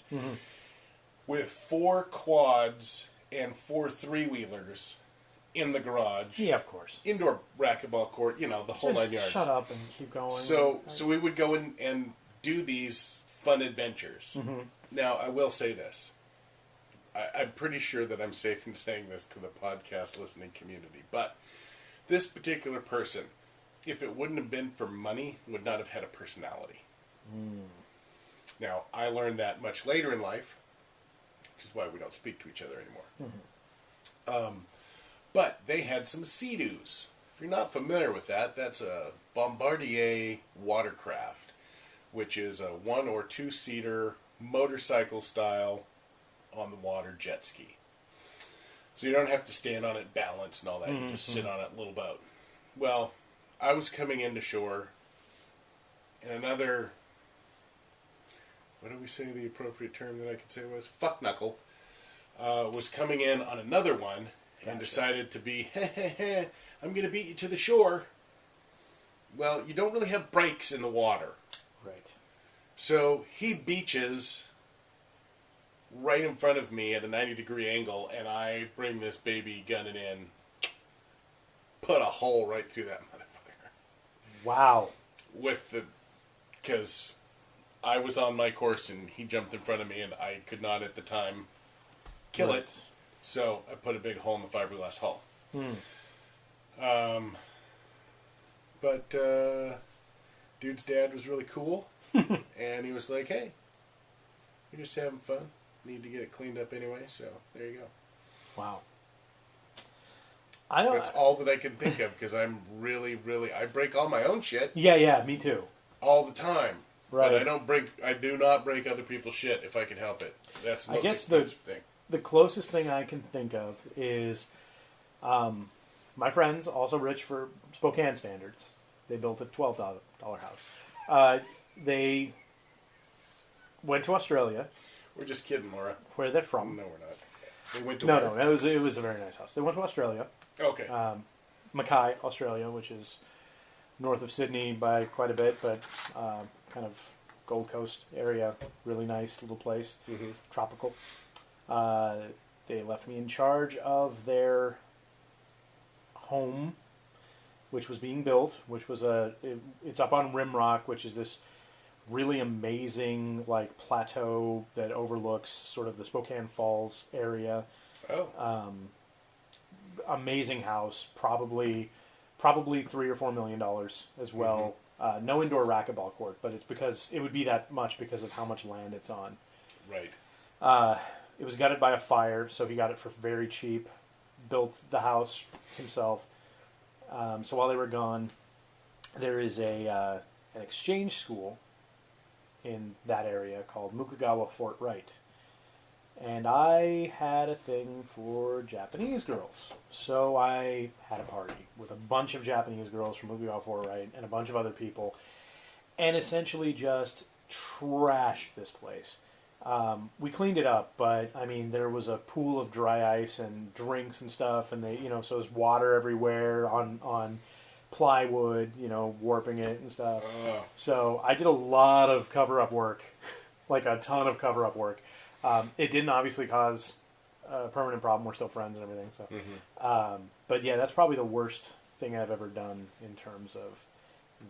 with 4 quads and 4 3-wheelers in the garage. Yeah, of course. Indoor racquetball court, the whole 9 yards. Shut up and keep going. So we would go in and do these fun adventures. Now, I will say this. I'm pretty sure that I'm safe in saying this to the podcast listening community, but this particular person, if it wouldn't have been for money, would not have had a personality. Now, I learned that much later in life, which is why we don't speak to each other anymore. But they had some Sea-Doos. If you're not familiar with that, that's a Bombardier watercraft, which is a 1 or 2-seater motorcycle style on the water jet ski. So you don't have to stand on it, balance and all that. You just sit on it, little boat. Well, I was coming into shore, and another, what do we say the appropriate term that I could say was? Fuck knuckle. Was coming in on another one and decided to be, I'm going to beat you to the shore. Well, you don't really have brakes in the water. Right. So he beaches right in front of me at a 90-degree angle, and I bring this baby gunning in, put a hole right through that motherfucker. Wow. Because I was on my course, and he jumped in front of me, and I could not at the time kill it. So I put a big hole in the fiberglass hull. But dude's dad was really cool, and he was like, hey, you're just having fun. Need to get it cleaned up anyway, so there you go. Wow. That's all that I can think of, because I'm really, I break all my own shit. Yeah, me too. All the time. Right. But I do not break other people's shit if I can help it. That's the most expensive thing. The closest thing I can think of is my friends, also rich for Spokane standards. They built a $12 house. They went to Australia. We're just kidding, Laura. Where they're from. No, we're not. They went to No, it was a very nice house. They went to Australia. Okay. Mackay, Australia, which is north of Sydney by quite a bit, but kind of Gold Coast area. Really nice little place. Tropical. They left me in charge of their home, which was being built, which was it's up on Rimrock, which is this really amazing like plateau that overlooks sort of the Spokane Falls area. Oh. Amazing house, probably $3 or $4 million as well. No indoor racquetball court, but it's because it would be that much because of how much land it's on. Right. It was gutted by a fire, so he got it for very cheap. Built the house himself. So while they were gone, there is an exchange school in that area called Mukagawa Fort Wright. And I had a thing for Japanese girls. So I had a party with a bunch of Japanese girls from Mukagawa Fort Wright and a bunch of other people, and essentially just trashed this place. We cleaned it up, but I mean, there was a pool of dry ice and drinks and stuff, and so there's water everywhere on plywood, warping it and stuff. So I did a lot of cover-up work, like a ton of cover-up work. It didn't obviously cause a permanent problem. We're still friends and everything. So, but yeah, that's probably the worst thing I've ever done in terms of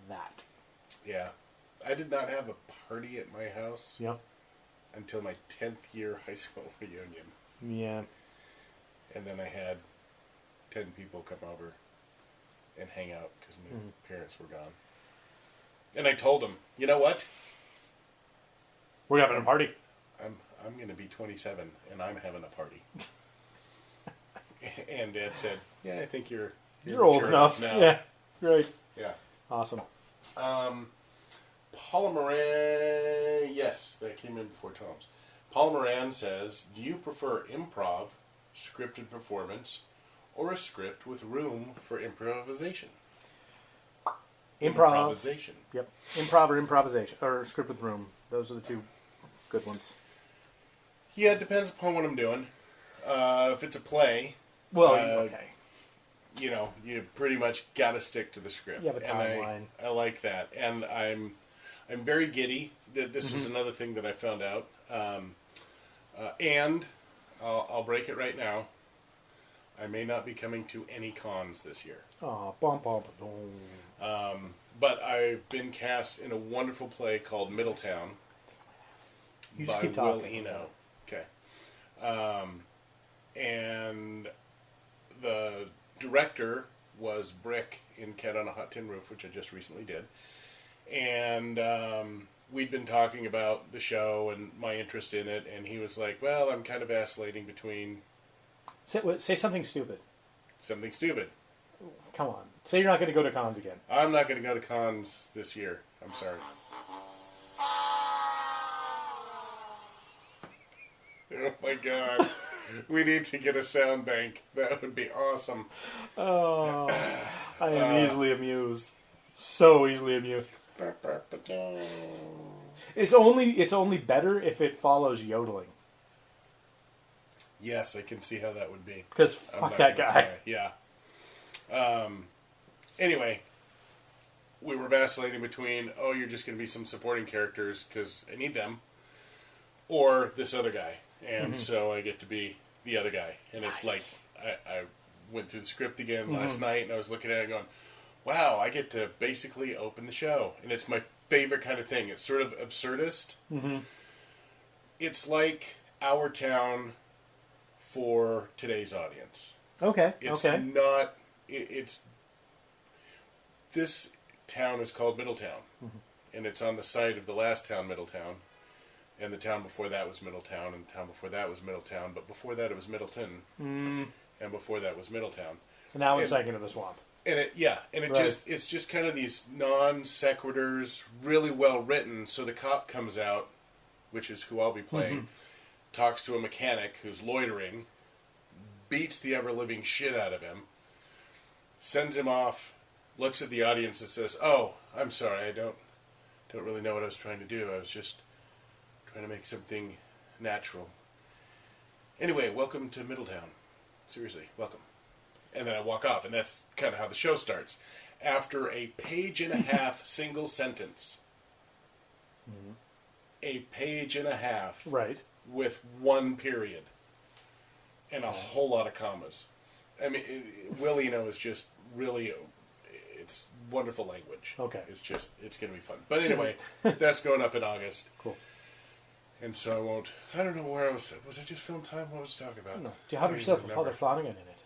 that. Yeah, I did not have a party at my house. Yep. Until my 10th year high school reunion. Yeah. And then I had 10 people come over and hang out because my parents were gone. And I told them, you know what? We're having a party. I'm going to be 27 and I'm having a party. And Dad said, yeah, I think you're old enough now. Yeah, great. Yeah. Awesome. Paula Moran, yes, that came in before Tom's. Paula Moran says, do you prefer improv, scripted performance, or a script with room for improvisation? Improvisation. Yep. Improv or improvisation, or script with room. Those are the two good ones. Yeah, it depends upon what I'm doing. If it's a play, okay. You pretty much got to stick to the script. You have a timeline. I like that, and I'm very giddy. This is another thing that I found out, and I'll break it right now. I may not be coming to any cons this year. Oh, bum, bum, bum. But I've been cast in a wonderful play called Middletown by Will Eno. Okay, and the director was Brick in Cat on a Hot Tin Roof, which I just recently did. And we'd been talking about the show and my interest in it, and he was like, well, I'm kind of vacillating between... Say something stupid. Something stupid. Come on. Say you're not going to go to cons again. I'm not going to go to cons this year. I'm sorry. Oh my God. We need to get a sound bank. That would be awesome. Oh, I am easily amused. So easily amused. It's only better if it follows yodeling. Yes, I can see how that would be. Because fuck that guy. Yeah. Anyway, we were vacillating between, you're just going to be some supporting characters because I need them, or this other guy. And so I get to be the other guy. And it's like, I went through the script again last night, and I was looking at it and going, wow, I get to basically open the show. And it's my favorite kind of thing. It's sort of absurdist. Mm-hmm. It's like Our Town for today's audience. Okay. It's not... It's... This town is called Middletown. Mm-hmm. And it's on the site of the last town, Middletown. And the town before that was Middletown, and the town before that was Middletown, but before that it was Middleton, and before that was Middletown. And now it's Second of the Swamp. And it's just kind of these non sequiturs, really well written. So the cop comes out, which is who I'll be playing, talks to a mechanic who's loitering, beats the ever living shit out of him, sends him off, looks at the audience and says, "Oh, I'm sorry, I don't really know what I was trying to do. I was just trying to make something natural. Anyway, welcome to Middletown. Seriously, welcome." And then I walk off, and that's kind of how the show starts. After a page and a half single sentence. Mm-hmm. A page and a half. Right. With one period. And a whole lot of commas. I mean, Will Eno is just really... it's wonderful language. Okay. It's going to be fun. But anyway, that's going up in August. Cool. And so I don't know where I was. Was it just film time? What was I talking about? No. Do you have yourself with Father Flanagan in it?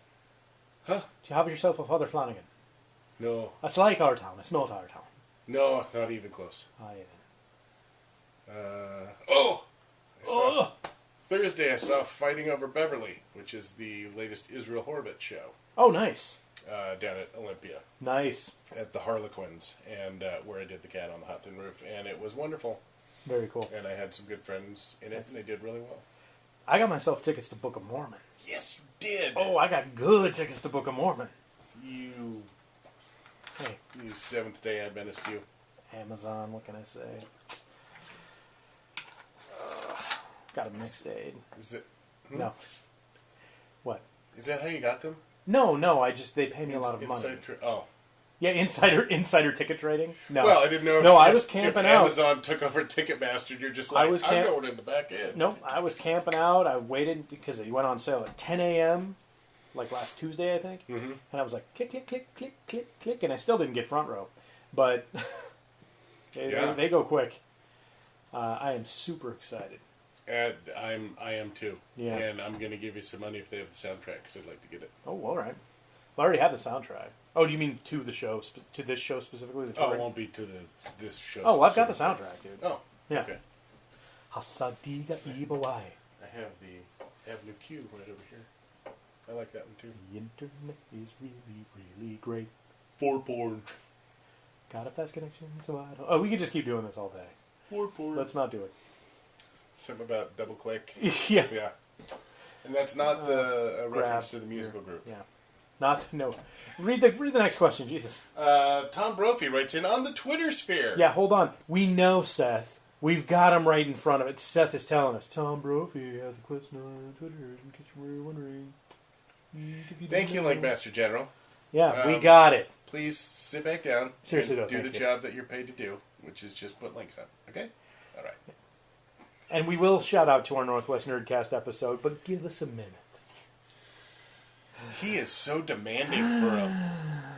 Huh? Do you have yourself with Father Flanagan? No. It's like our town. It's not our town. No, not even close. Thursday I saw Fighting Over Beverly, which is the latest Israel Horvitz show. Oh, nice. Down at Olympia. Nice. At the Harlequins, and where I did the Cat on the Hot Tin Roof, and it was wonderful. Very cool. And I had some good friends in it, and they did really well. I got myself tickets to Book of Mormon. Yes, you did. Oh, I got good tickets to Book of Mormon. You Hey. You Seventh-day Adventist, you. Amazon, what can I say? Got a mixed aid. Is it? No. What? Is that how you got them? No. They pay me a lot of money. Oh. Yeah, insider ticket trading. No. Well, I didn't know. No, I was camping out. Amazon took over Ticketmaster, and you're just like, I'm going in the back end. Nope, I was camping out. I waited because it went on sale at 10 a.m. like last Tuesday, I think. Mm-hmm. And I was like, click, click, click, click, click, click, and I still didn't get front row, but they go quick. I am super excited. And I am too. Yeah. And I'm going to give you some money if they have the soundtrack because I'd like to get it. Oh, all right. I already have the soundtrack. Oh, do you mean to the show, to this show specifically? Oh, it won't be to this show. Oh, I've got the soundtrack, dude. Oh, yeah. Okay. Hasadiga Ibawai. I have the Avenue Q right over here. I like that one too. The internet is really, really great. For porn. Got a fast connection, so I don't... Oh, we could just keep doing this all day. For porn. Let's not do it. Something about double click. Yeah. Yeah. And that's not the reference to the musical group. Yeah. No. Read the next question, Jesus. Tom Brophy writes in on the Twitter sphere. Yeah, hold on. We know Seth. We've got him right in front of it. Seth is telling us. Tom Brophy has a question on Twitter, in case you were wondering. Thank you, like Master General. Yeah, we got it. Please sit back down. Seriously, and do the job that you're paid to do, which is just put links up. Okay? All right. And we will shout out to our Northwest Nerdcast episode, but give us a minute. He is so demanding for a...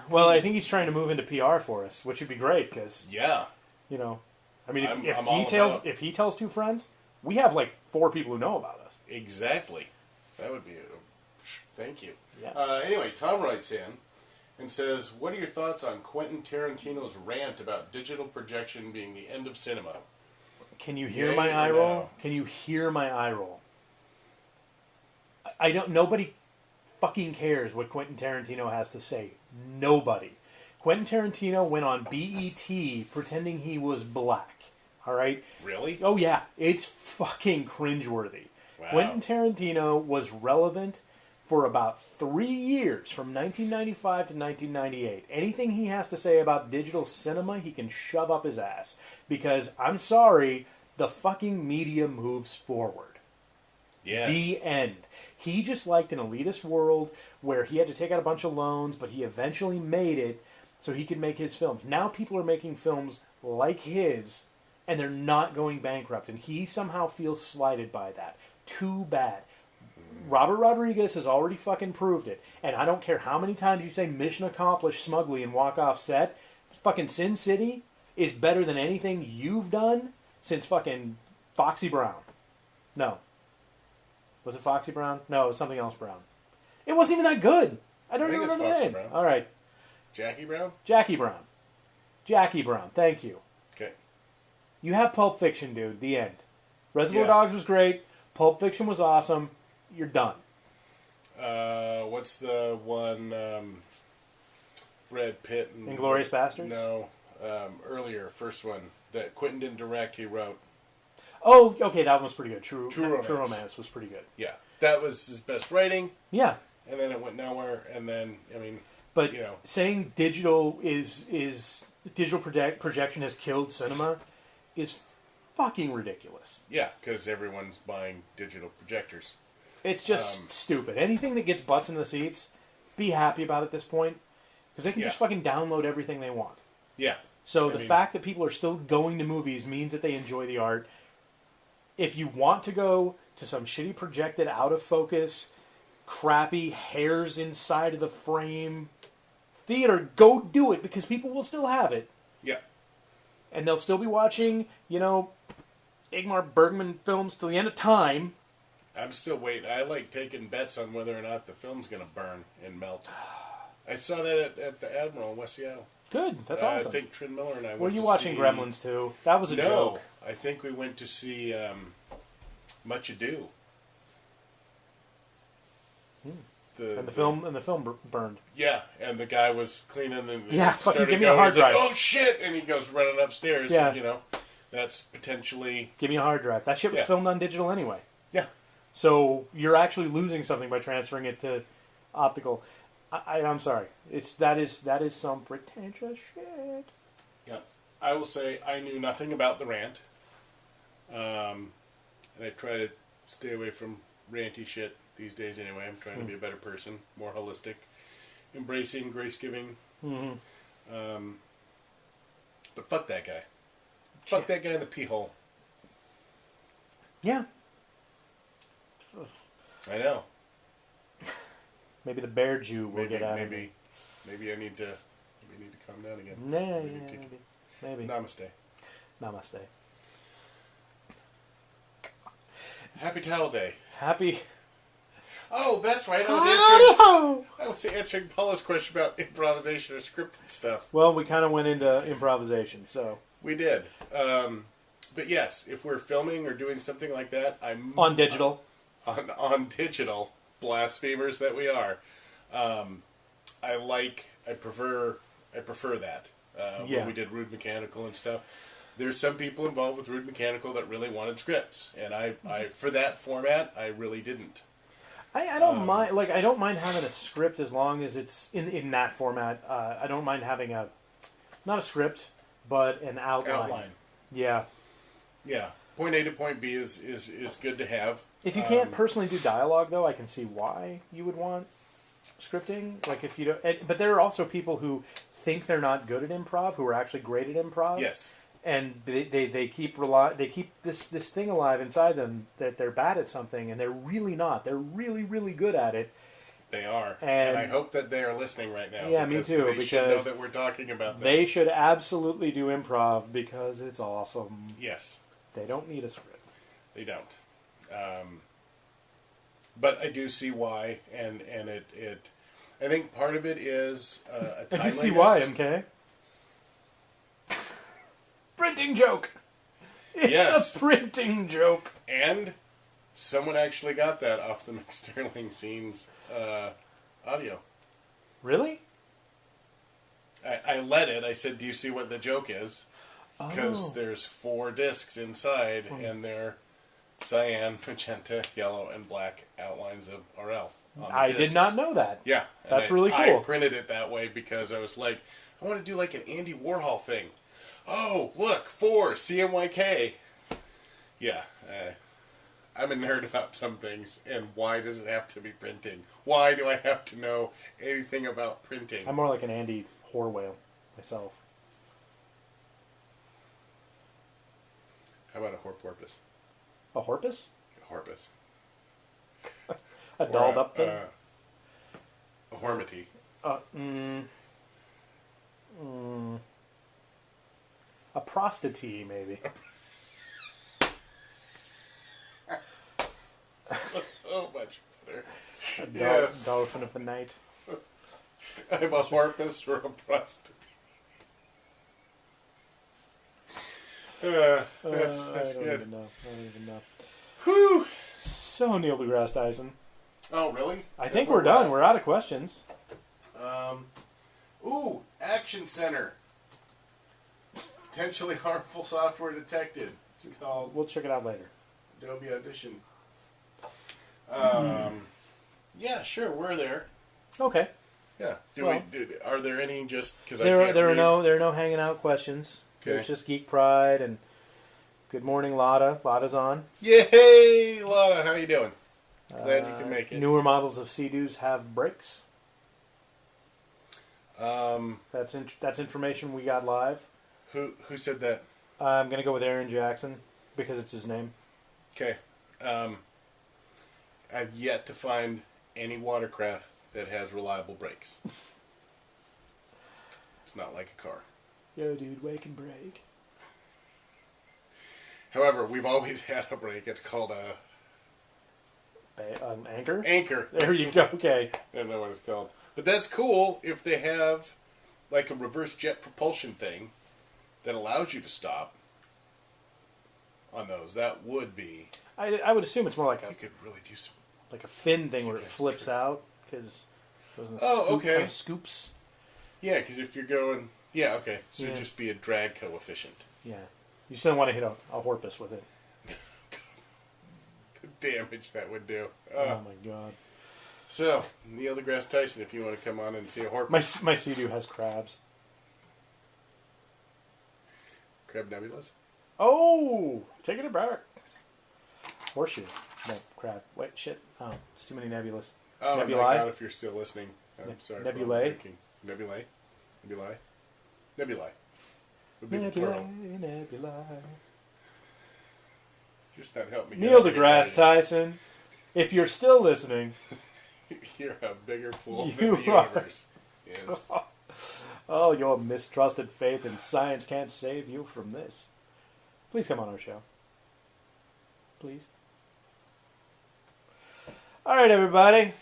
Well, I think he's trying to move into PR for us, which would be great, because... Yeah. You know... I mean, if he tells two friends, we have like 4 people who know about us. Exactly. That would be... Thank you. Yeah. Anyway, Tom writes in and says, what are your thoughts on Quentin Tarantino's rant about digital projection being the end of cinema? Can you hear my eye roll? No? Can you hear my eye roll? Nobody fucking cares what Quentin Tarantino has to say. Nobody. Quentin Tarantino went on BET pretending he was black. All right? Really? Oh, yeah. It's fucking cringeworthy. Wow. Quentin Tarantino was relevant for about 3 years, from 1995 to 1998. Anything he has to say about digital cinema, he can shove up his ass. Because, I'm sorry, the fucking media moves forward. Yes. The end. He just liked an elitist world where he had to take out a bunch of loans, but he eventually made it so he could make his films. Now people are making films like his, and they're not going bankrupt, and he somehow feels slighted by that. Too bad. Robert Rodriguez has already fucking proved it, and I don't care how many times you say mission accomplished smugly and walk off set, fucking Sin City is better than anything you've done since fucking Foxy Brown. No. Was it Foxy Brown? No, it was something else Brown. It wasn't even that good. I don't even remember the name. Brown. All right. Jackie Brown? Jackie Brown. Jackie Brown. Thank you. Okay. You have Pulp Fiction, dude. The end. Reservoir Dogs was great. Pulp Fiction was awesome. You're done. What's the one? Brad Pitt and Inglourious Basterds? No. Earlier, first one that Quentin didn't direct. He wrote. Oh, okay. That one was pretty good. True Romance was pretty good. Yeah, that was his best writing. Yeah. And then it went nowhere. And then But saying digital projection has killed cinema is fucking ridiculous. Yeah, because everyone's buying digital projectors. It's just stupid. Anything that gets butts in the seats, be happy about at this point, because they can just fucking download everything they want. Yeah. So the fact that people are still going to movies means that they enjoy the art. If you want to go to some shitty projected, out of focus, crappy hairs inside of the frame, theater, go do it, because people will still have it. Yeah. And they'll still be watching, Ingmar Bergman films till the end of time. I'm still waiting. I like taking bets on whether or not the film's going to burn and melt. I saw that at the Admiral in West Seattle. Good. That's awesome. I think Trin Miller and I were you watching Gremlins too? That was a joke. No, I think we went to see Much Ado. And the film burned. Yeah, and the guy was cleaning and fucking give me a hard drive. Like, oh shit! And he goes running upstairs. Yeah. And, that's potentially... Give me a hard drive. That shit was filmed on digital anyway. Yeah. So you're actually losing something by transferring it to optical. I'm sorry. That is some pretentious shit. Yeah. I will say I knew nothing about the rant. And I try to stay away from ranty shit these days anyway. I'm trying to be a better person, more holistic, embracing, grace-giving. Mm-hmm. But fuck that guy. Fuck that guy in the pee hole. Yeah. I know. Maybe the bear Jew will get out of it. Maybe I need to calm down again. Maybe. Namaste. Namaste. Happy Towel Day. Happy. Oh, that's right. I was answering Paula's question about improvisation or scripted stuff. Well, we kind of went into improvisation, so. We did. But yes, if we're filming or doing something like that, I'm... On digital. On digital, blasphemers that we are. I prefer that. When we did Rude Mechanical and stuff. There's some people involved with Rude Mechanical that really wanted scripts. And I for that format, I really didn't. I don't mind. Like, I don't mind having a script as long as it's in that format. I don't mind having not a script, but an outline. Yeah. Yeah. Point A to point B is good to have. If you can't personally do dialogue, though, I can see why you would want scripting. Like, if you don't, but there are also people who think they're not good at improv who are actually great at improv. Yes. And they keep this thing alive inside them that they're bad at something, and they're really not. They're really, really good at it. They are. And I hope that they are listening right now. Yeah, me too. They should know that we're talking about them. They should absolutely do improv because it's awesome. Yes. They don't need a script. They don't. But I do see why, and it I think part of it is a timeliness. I can see why, MK. Printing joke. It's a printing joke. And someone actually got that off the McSterling Scenes audio. Really? I let it. I said, do you see what the joke is? Because there's 4 discs inside, and they're cyan, magenta, yellow, and black outlines of RL. I did not know that. Yeah. That's really cool. I printed it that way because I was like, I want to do like an Andy Warhol thing. Oh, look, 4, CMYK. Yeah. I'm a nerd about some things, and why does it have to be printing? Why do I have to know anything about printing? I'm more like an Andy Horwale myself. How about a horporpoise? A horpus? A horpus. A dolled up thing? A hormity. A prostitute, maybe. Oh, much better. A dolphin of the night. I'm a horpus or a prostitute. That's I don't good. even know. Whew. So, Neil deGrasse Tyson. Oh, really? I think we're done. We're out of questions. Action Center. Potentially harmful software detected. It's called... We'll check it out later. Adobe Audition. Yeah, sure, we're there. Okay. Yeah. Are there any just... Cause there are no hanging out questions. Okay. It's just Geek Pride and Good Morning Lotta. Lotta's on. Yay, Lotta, how you doing? Glad you can make it. Newer models of Sea-Doos have brakes. That's information we got live. Who said that? I'm going to go with Aaron Jackson because it's his name. Okay. I've yet to find any watercraft that has reliable brakes. It's not like a car. Yo, dude, wake and brake. However, we've always had a brake. It's called a... Anchor? Anchor. There you go, okay. I don't know what it's called. But that's cool if they have like a reverse jet propulsion thing that allows you to stop on those. That would be... I would assume it's more like You could really do some... a fin thing where it flips out, because those okay. Scoops. Yeah, because if you're going... Yeah, okay. So Yeah. it'd just be a drag coefficient. Yeah. You still want to hit a porpoise with it. The damage that would do. Oh my god. So, Neil deGrasse Tyson, if you want to come on and see a horse. My Sea-Doo has crabs. Crab nebulas? Oh! Taking it back. Horseshoe. No, crab. Wait, shit. Oh, it's too many nebulas. Oh my Nebulae? god, if you're still listening. I'm sorry. Nebulae? Nebulae? Nebulae? Nebulae. Would be the plural. Nebulae. Just not help me. Neil deGrasse Tyson, if you're still listening... You're a bigger fool You than the are. universe is. Oh, your mistrusted faith in science can't save you from this. Please come on our show. Please. All right, everybody.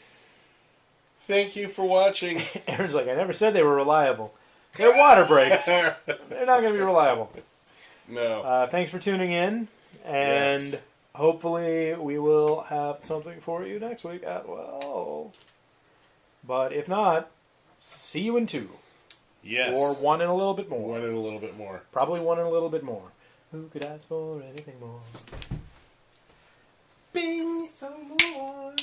Thank you for watching. Aaron's like, I never said they were reliable. They're water breaks. They're not going to be reliable. No. Thanks for tuning in. And Yes. hopefully we will have something for you next week as well. But if not, see you in 2. Yes. Or 1 and a little bit more. One and a little bit more. Probably 1 and a little bit more. Who could ask for anything more? Bing! Someone.